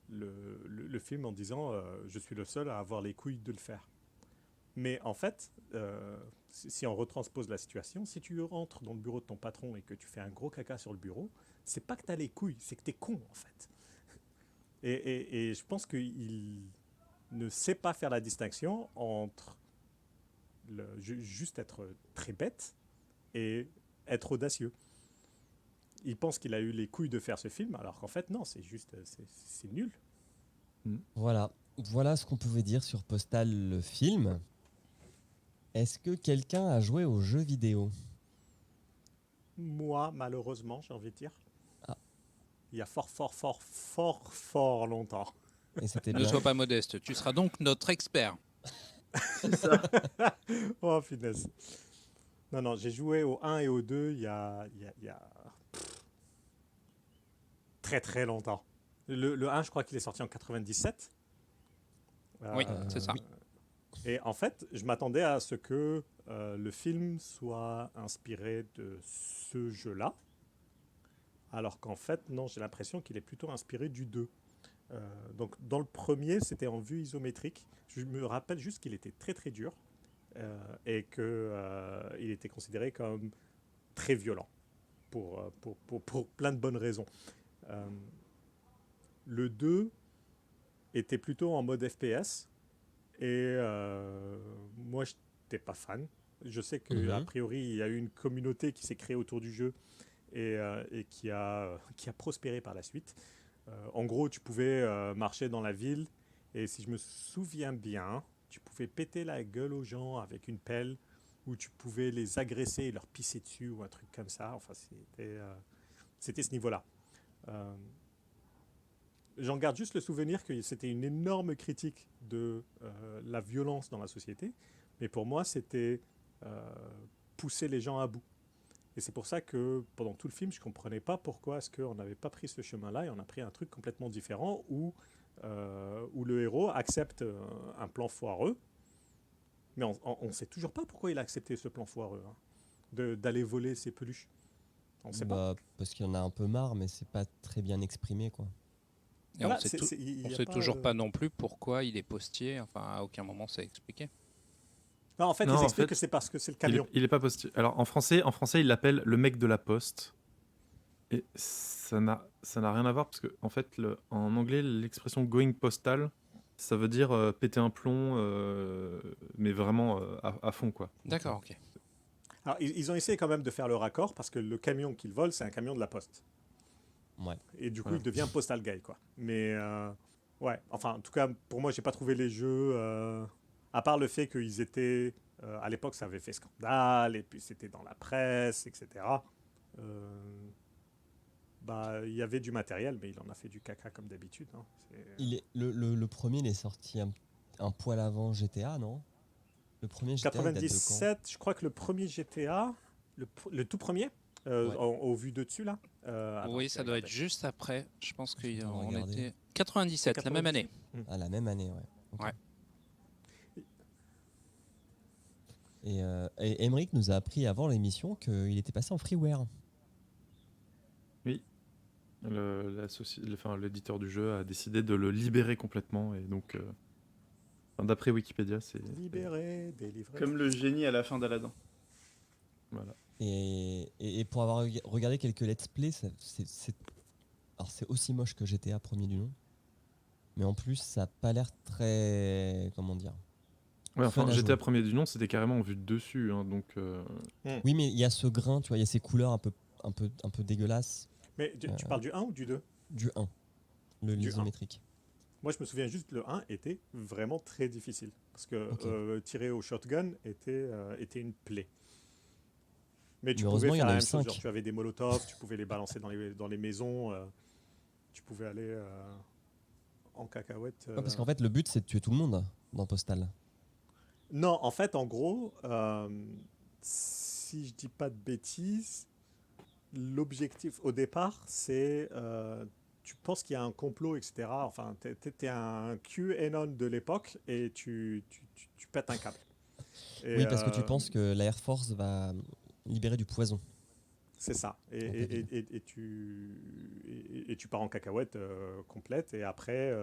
le film en disant je suis le seul à avoir les couilles de le faire. Mais en fait, si on retranspose la situation, si tu rentres dans le bureau de ton patron et que tu fais un gros caca sur le bureau, c'est pas que tu as les couilles, c'est que tu es con en fait. Et je pense qu'il ne sait pas faire la distinction entre juste être très bête et être audacieux. Il pense qu'il a eu les couilles de faire ce film, alors qu'en fait, non, c'est juste, c'est nul. Voilà ce qu'on pouvait dire sur Postal, le film. Est-ce que quelqu'un a joué aux jeux vidéo ? Moi, malheureusement, j'ai envie de dire. Ah. Il y a fort longtemps. Et c'était Ne bien. sois pas modeste, tu seras donc notre expert. C'est ça. Oh, finesse. Non, j'ai joué au 1 et au 2 il y a très très longtemps. Le 1, je crois qu'il est sorti en 97. Oui, c'est ça. Oui. Et en fait, je m'attendais à ce que le film soit inspiré de ce jeu-là, alors qu'en fait, non, j'ai l'impression qu'il est plutôt inspiré du 2. Donc dans le premier, c'était en vue isométrique. Je me rappelle juste qu'il était très très dur et qu'il était considéré comme très violent pour plein de bonnes raisons. Euh, le 2 était plutôt en mode FPS et moi, je n'étais pas fan. Je sais qu'a priori, il y a eu une communauté qui s'est créée autour du jeu et qui a prospéré par la suite. En gros, tu pouvais marcher dans la ville et si je me souviens bien, tu pouvais péter la gueule aux gens avec une pelle ou tu pouvais les agresser et leur pisser dessus ou un truc comme ça. Enfin, c'était ce niveau-là. J'en garde juste le souvenir que c'était une énorme critique de la violence dans la société, mais pour moi, c'était pousser les gens à bout. Et c'est pour ça que pendant tout le film, je ne comprenais pas pourquoi est-ce qu'on n'avait pas pris ce chemin-là et on a pris un truc complètement différent où le héros accepte un plan foireux, mais on ne sait toujours pas pourquoi il a accepté ce plan foireux, hein, d'aller voler ses peluches. On ne sait pas. Parce qu'il y en a un peu marre, mais c'est pas très bien exprimé, quoi. Et Voilà, on sait toujours pas non plus pourquoi il est postier. Enfin, à aucun moment c'est expliqué. Non, en fait, ils expliquent que c'est parce que c'est le camion. Il est pas postier. Alors en français, il l'appelle le mec de la poste. Et ça n'a rien à voir parce que en fait, en anglais, l'expression going postal, ça veut dire péter un plomb, mais vraiment à fond, quoi. D'accord, ok. Alors, ils ont essayé quand même de faire le raccord parce que le camion qu'ils volent, c'est un camion de la poste. Ouais. Et du coup, il devient postal guy, quoi. Mais ouais, enfin, en tout cas, pour moi, j'ai pas trouvé les jeux, à part le fait qu'ils étaient, à l'époque, ça avait fait scandale, et puis c'était dans la presse, etc. Bah, il y avait du matériel, mais il en a fait du caca comme d'habitude. Hein. Le premier, il est sorti un poil avant GTA, non? Le premier GTA, 97, je crois que le premier GTA, le tout premier, au vu de dessus là. Oui, ça doit être juste après. Je pense qu'on était 97, la même année. Ah, la même année, ouais. Okay. Ouais. Et Emmerich nous a appris avant l'émission qu'il était passé en freeware. Oui. L'éditeur du jeu a décidé de le libérer complètement et donc, d'après Wikipédia, c'est libéré, délivré. Comme le génie à la fin d'Aladin. Voilà. Et pour avoir regardé quelques let's play, alors c'est aussi moche que GTA premier du nom, mais en plus ça a pas l'air très, comment dire. Ouais, enfin GTA premier du nom, c'était carrément vu de dessus, hein, donc. Oui, mais il y a ce grain, tu vois, il y a ces couleurs un peu dégueulasses. Mais tu parles du 1 ou du 2 ? Du 1, l'isométrique. Moi, je me souviens juste que le 1 était vraiment très difficile parce que tirer au shotgun était une plaie. Mais tu pouvais faire la même chose, genre tu avais des molotovs, tu pouvais les balancer dans les maisons, tu pouvais aller en cacahuète. Parce qu'en fait, le but, c'est de tuer tout le monde dans Postal. Non, en fait, en gros, si je dis pas de bêtises, l'objectif au départ, c'est tu penses qu'il y a un complot, etc. Enfin, t'es un QAnon de l'époque et tu pètes un câble. Et oui, parce que tu penses que la Air Force va libérer du poison. C'est ça. Et tu pars en cacahuète complète. Et après,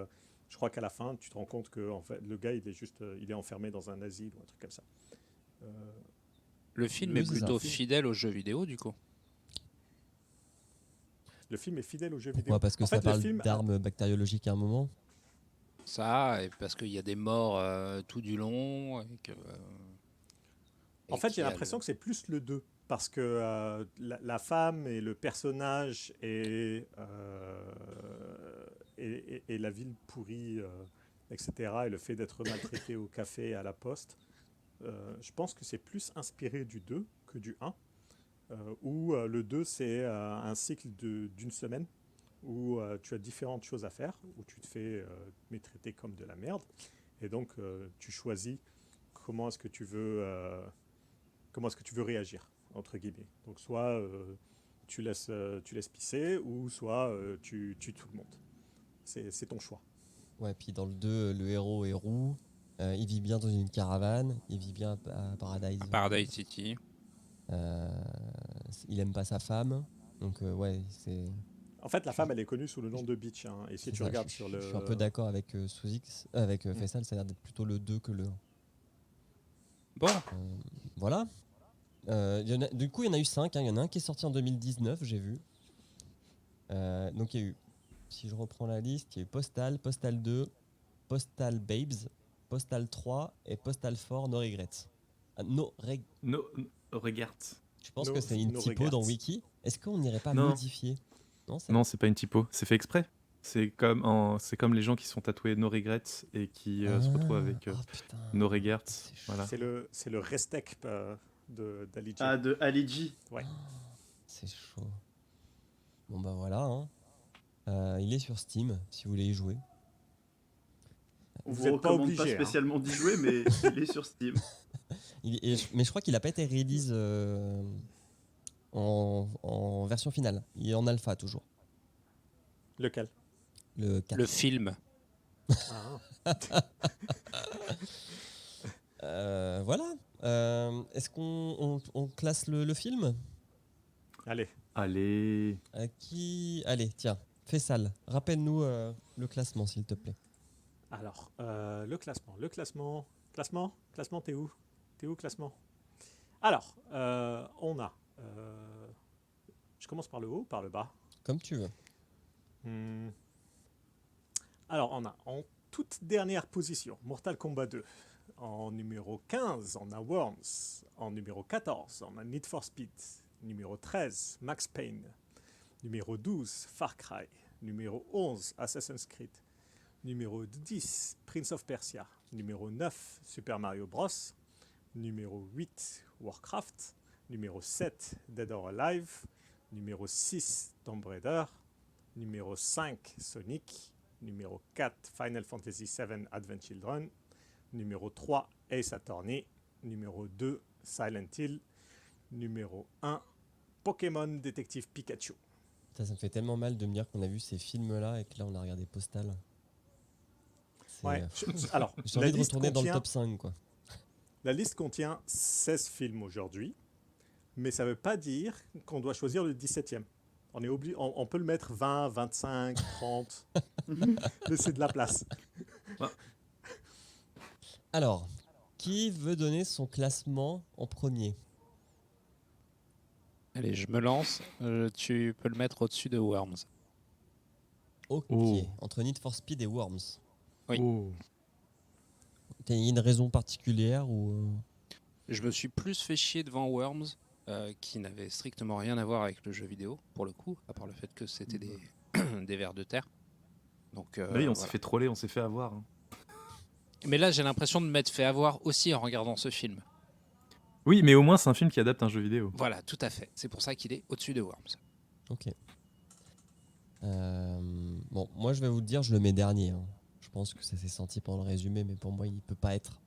je crois qu'à la fin, tu te rends compte que en fait, le gars, il est enfermé dans un asile ou un truc comme ça. Le film est plutôt fidèle aux jeux vidéo, du coup. Le film est fidèle aux jeux vidéo. Pourquoi ? Parce que ça parle d'armes bactériologiques à un moment. Ça, et parce qu'il y a des morts tout du long. En fait, j'ai l'impression que c'est plus le 2. Parce que la femme et le personnage et la ville pourrie, etc., et le fait d'être maltraité au café et à la poste, je pense que c'est plus inspiré du 2 que du 1. Où le 2, c'est un cycle d'une semaine où tu as différentes choses à faire, où tu te fais traiter comme de la merde. Et donc, tu choisis comment est-ce que tu veux réagir, entre guillemets. Donc, soit tu laisses pisser, ou soit tu tues tout le monde. C'est ton choix. Ouais, puis dans le 2, le héros est roux. Il vit bien dans une caravane. Il vit bien à Paradise. Paradise City. Il aime pas sa femme. Donc, ouais, c'est. En fait, la femme, elle est connue sous le nom de Beach. Hein. Et si c'est tu ça, regardes je sur suis le. un peu d'accord avec Faisal. Ça a l'air d'être plutôt le 2 que le 1. Bon, Voilà. Du coup, il y en a eu 5. Il y en a un qui est sorti en 2019, j'ai vu. Donc, il y a eu, si je reprends la liste, il y a eu Postal, Postal 2, Postal Babes, Postal 3 et Postal 4 No Regrets. No regards. Je pense No- que c'est une no typo regrets. dans Wiki. Est-ce qu'on n'irait pas Non. modifier? Non, Non, c'est pas une typo, c'est fait exprès. C'est comme les gens qui sont tatoués No Regrets et qui se retrouvent avec putain. No Regrets. C'est chaud. Voilà. C'est le Restec d'Ali G. Ah, de Ali G. Ouais. C'est chaud. Bon bah voilà. Hein. Il est sur Steam si vous voulez y jouer. On Vous vous êtes pas recommande obligé, pas hein. spécialement d'y jouer, mais il est sur Steam. Mais je crois qu'il a pas été release en version finale. Il est en alpha toujours. Lequel? Le 4. le film. Ah. Voilà. Est-ce qu'on classe le film? Allez. Allez. À qui? Allez, tiens. Faisal, rappelle-nous le classement, s'il te plaît. Alors, le classement. Classement, t'es où? T'es où, classement? Alors, on a... je commence par le haut ou par le bas? Comme tu veux. Alors, on a en toute dernière position Mortal Kombat 2. En numéro 15, on a Worms. En numéro 14, on a Need for Speed. Numéro 13, Max Payne. Numéro 12, Far Cry. Numéro 11, Assassin's Creed. Numéro 10, Prince of Persia. Numéro 9, Super Mario Bros. Numéro 8, Warcraft. Numéro 7, Dead or Alive. Numéro 6, Tomb Raider. Numéro 5, Sonic. Numéro 4, Final Fantasy VII Advent Children. Numéro 3, Ace Attorney. Numéro 2, Silent Hill. Numéro 1, Pokémon Détective Pikachu. Ça me fait tellement mal de me dire qu'on a vu ces films-là et que là, on a regardé Postal. Ouais. Alors, j'ai la envie de liste retourner dans le contient- top 5, quoi. La liste contient 16 films aujourd'hui, mais ça ne veut pas dire qu'on doit choisir le 17e. On peut le mettre 20, 25, 30. Laissez de la place. Alors, qui veut donner son classement en premier? Allez, je me lance. Tu peux le mettre au-dessus de Worms. Ok, Oh. entre Need for Speed et Worms. Oui. Oh. Il y a une raison particulière ou Je me suis plus fait chier devant Worms, qui n'avait strictement rien à voir avec le jeu vidéo, pour le coup, à part le fait que c'était des vers de terre. Donc, Oui, on s'est voilà. fait troller, on s'est fait avoir. Hein. Mais là, j'ai l'impression de m'être fait avoir aussi en regardant ce film. Oui, mais au moins c'est un film qui adapte un jeu vidéo. Voilà, tout à fait. C'est pour ça qu'il est au-dessus de Worms. Ok. Bon, moi je vais vous le dire, je le mets dernier. Hein. Je pense que ça s'est senti pendant le résumé, mais pour moi, il peut pas être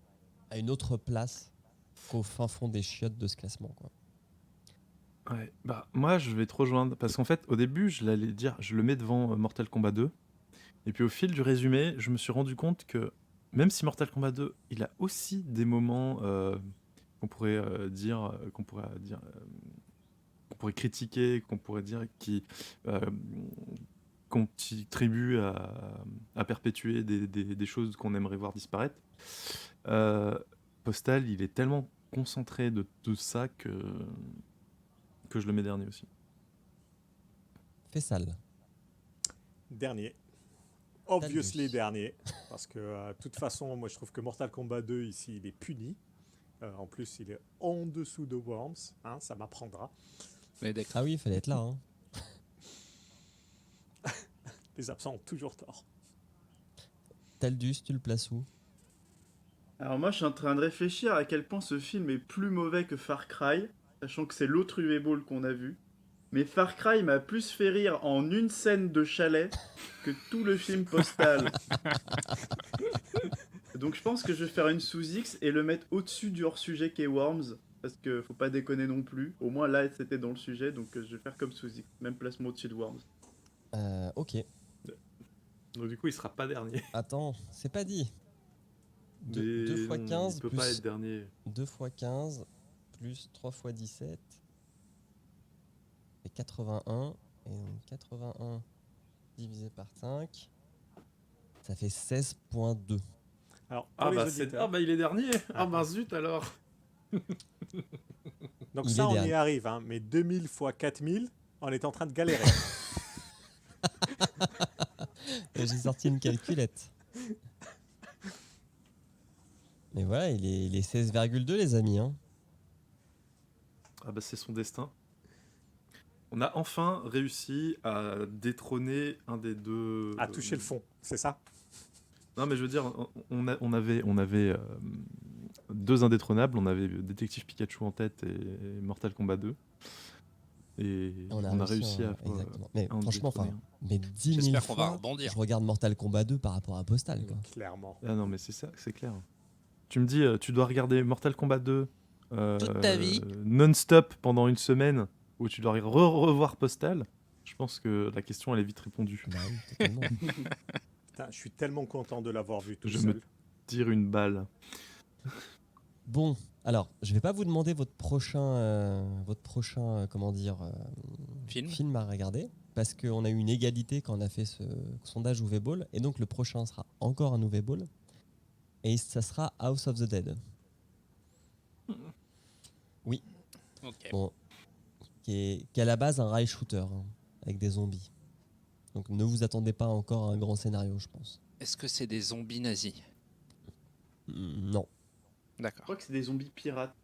à une autre place qu'au fin fond des chiottes de ce classement, quoi. Ouais, bah moi je vais te rejoindre parce qu'en fait au début je l'allais dire je le mets devant Mortal Kombat 2 et puis au fil du résumé je me suis rendu compte que même si Mortal Kombat 2 il a aussi des moments qu'on pourrait qu'on pourrait critiquer, qu'on pourrait dire qui contribuent à perpétuer des choses qu'on aimerait voir disparaître. Postal il est tellement concentré de tout ça que je le mets dernier aussi. Faisal. Dernier. Obviously Talus. dernier. Parce que, de toute façon, moi je trouve que Mortal Kombat 2, ici, il est puni. En plus, il est en dessous de Worms. Hein, ça m'apprendra. Mais d'accord. Ah oui, il fallait être là. Hein. Les absents ont toujours tort. Taldus, tu le places où? Alors moi, je suis en train de réfléchir à quel point ce film est plus mauvais que Far Cry, sachant que c'est l'autre UV-Ball qu'on a vu. Mais Far Cry m'a plus fait rire en une scène de chalet que tout le film Postal. Donc je pense que je vais faire une sous-X et le mettre au-dessus du hors-sujet qu'est Worms, parce que faut pas déconner non plus. Au moins là, c'était dans le sujet, donc je vais faire comme sous-X. Même placement au-dessus de Worms. Ok. Donc du coup, il sera pas dernier. Attends, c'est pas dit. 2 fois 15 il peut plus pas être dernier. 2 fois 15 plus 3 fois 17 c'est 81. Et donc 81 divisé par 5, ça fait 16,2. Alors, pour Ah les bah, auditeurs, il est dernier. Ah. Ah bah zut alors. donc il ça, est on y dernier. arrive, hein, mais 2000 fois 4000, on est en train de galérer. Et j'ai sorti une calculette. Mais voilà, il est 16,2 les amis. Hein. Ah bah c'est son destin. On a enfin réussi à détrôner un des deux. À toucher le fond, c'est ça? Non mais je veux dire, on avait deux indétrônables. On avait Détective Pikachu en tête et Mortal Kombat 2. Et on a réussi à. Exactement. Mais en franchement, détrôner enfin, mais 10 000 J'espère qu'on va fois, rebondir. je regarde Mortal Kombat 2 par rapport à Postal. Quoi. Clairement. Ah non mais c'est ça, c'est clair. Tu me dis, tu dois regarder Mortal Kombat 2 Toute ta vie. non-stop pendant une semaine, ou tu dois revoir Postal. Je pense que la question elle est vite répondue. Bah oui, totalement. Putain, je suis tellement content de l'avoir vu tout Je seul. me tire une balle. Bon, alors, je vais pas vous demander votre prochain comment dire, film à regarder, parce qu'on a eu une égalité quand on a fait ce sondage UV Ball, et donc le prochain sera encore un UV Ball, et ça sera House of the Dead. Oui. Ok. Bon, qui est à la base un rail shooter, hein, avec des zombies. Donc ne vous attendez pas encore à un grand scénario, je pense. Est-ce que c'est des zombies nazis? Non. Je D'accord. crois que c'est des zombies pirates.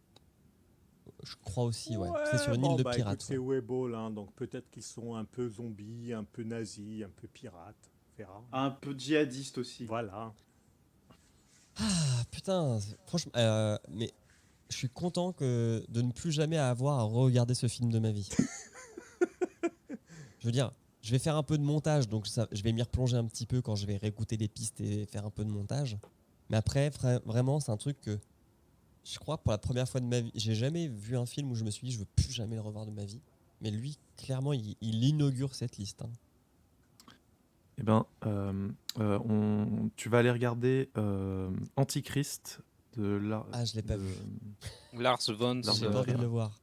Je crois aussi, ouais. C'est sur une île de pirates. Écoute, c'est Webull, hein, donc peut-être qu'ils sont un peu zombies, un peu nazis, un peu pirates. On verra. Un peu djihadistes aussi. Voilà. Ah putain, franchement, mais je suis content de ne plus jamais avoir à regarder ce film de ma vie. Je veux dire, je vais faire un peu de montage, donc je vais m'y replonger un petit peu quand je vais réécouter les pistes et faire un peu de montage. Mais après, vraiment, c'est un truc que je crois pour la première fois de ma vie, j'ai jamais vu un film où je me suis dit je veux plus jamais le revoir de ma vie. Mais lui, clairement, il inaugure cette liste. Hein. Eh ben, tu vas aller regarder Antichrist de Lars. Ah, je l'ai pas vu. Lars von J'ai pas envie de le voir.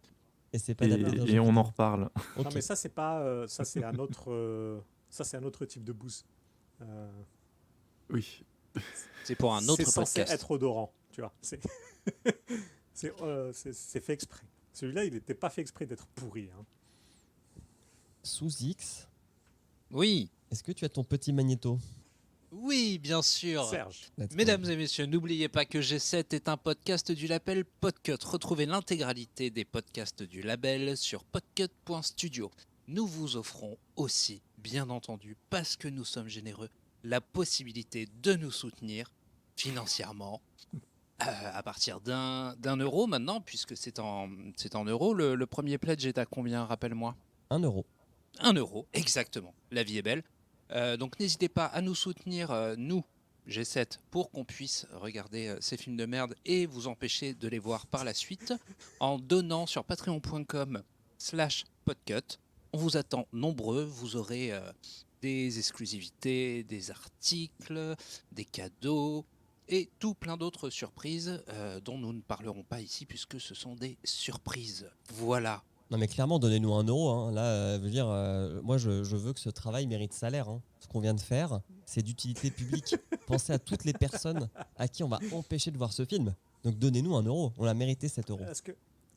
Et c'est pas Et, adapté d'un et jeu on vidéo. en reparle. Ok. Non, mais ça, c'est pas. Ça, c'est un autre. Ça, c'est un autre type de bouse. Oui. C'est pour un autre c'est censé podcast. être odorant, tu vois. C'est fait exprès. Celui-là, il n'était pas fait exprès d'être pourri. Hein. Sous X, Oui, est-ce que tu as ton petit magnéto? oui, bien sûr. Serge. Let's go. Mesdames et messieurs, n'oubliez pas que G7 est un podcast du label Podcut. Retrouvez l'intégralité des podcasts du label sur podcut.studio. Nous vous offrons aussi, bien entendu, parce que nous sommes généreux, la possibilité de nous soutenir financièrement à partir d'un euro maintenant, puisque c'est en euros. Le premier pledge est à combien, rappelle-moi? 1 euro. 1 euro, exactement. La vie est belle. Donc n'hésitez pas à nous soutenir, nous, G7, pour qu'on puisse regarder ces films de merde et vous empêcher de les voir par la suite en donnant sur patreon.com/podcut. On vous attend nombreux, vous aurez des exclusivités, des articles, des cadeaux et tout plein d'autres surprises dont nous ne parlerons pas ici puisque ce sont des surprises. Voilà. Non mais clairement, donnez-nous 1 euro. Hein. Là, veut dire, moi je veux que ce travail mérite salaire. Hein. Ce qu'on vient de faire, c'est d'utilité publique. Pensez à toutes les personnes à qui on va empêcher de voir ce film. Donc donnez-nous 1 euro. On a mérité 7 euros.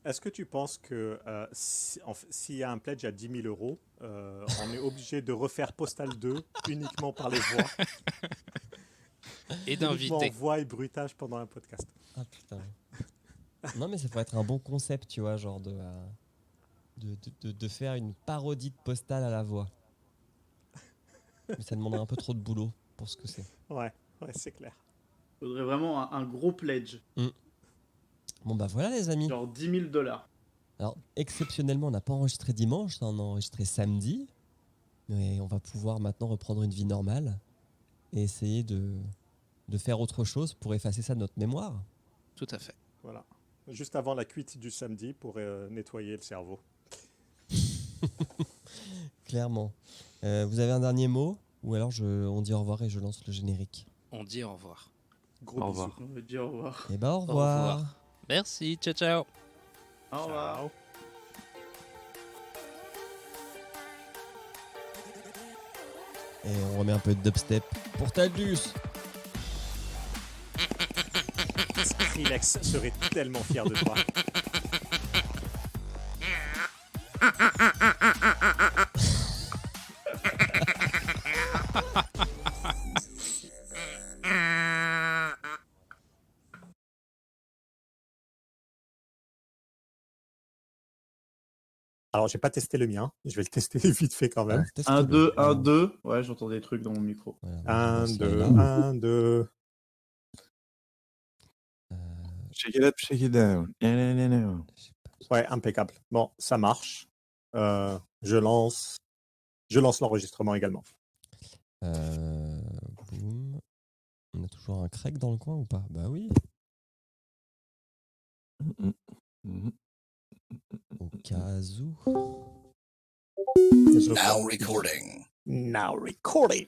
Est-ce que tu penses que s'il y a un pledge à 10 000 euros, on est obligé de refaire Postal 2 uniquement par les voix et d'inviter. Uniquement voix et bruitage pendant un podcast. Ah putain. Non mais ça pourrait être un bon concept, tu vois, genre de faire une parodie de Postal à la voix. Mais ça demanderait un peu trop de boulot pour ce que c'est. Ouais, c'est clair. Il faudrait vraiment un gros pledge. Bon bah voilà les amis. Genre $10,000. Alors exceptionnellement on n'a pas enregistré dimanche, on a enregistré samedi. Mais on va pouvoir maintenant reprendre une vie normale et essayer de faire autre chose pour effacer ça de notre mémoire. Tout à fait. Voilà. Juste avant la cuite du samedi pour nettoyer le cerveau. Clairement. Vous avez un dernier mot? Ou alors on dit au revoir et je lance le générique. On dit au revoir. Gros Au bisous. revoir. On va dire au revoir. Et bah au Au revoir. revoir. Merci, ciao ciao. Au revoir. Ciao. Et on remet un peu de dubstep pour Taldus. Skrillex serait tellement fier de toi. Alors, j'ai pas testé le mien. Je vais le tester vite fait quand même. Alors, teste 1, le. 2, 1, 2. Ouais, j'entends des trucs dans mon micro. Voilà, moi, 1, je 2, lance là. 1, 2. Shake it up, shake it down. Je sais pas. Ouais, impeccable. Bon, ça marche. Je lance l'enregistrement également. Boum. On a toujours un Craig dans le coin ou pas? Bah oui. Au cas où. Now recording. Now recording.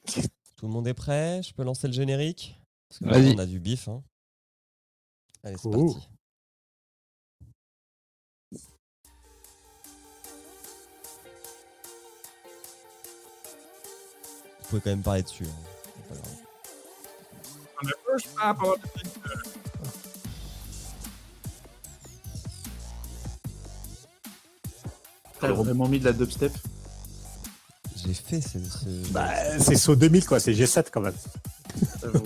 Tout le monde est prêt? Je peux lancer le générique? Parce que Vas-y. maintenant, on a du bif. Hein. Allez, c'est Ouh. parti. Vous pouvez quand même parler dessus. Hein. C'est pas grave. T'as vraiment mis de la dubstep? J'ai fait Bah, c'est Saut 2000, quoi. C'est G7 quand même. J'avoue.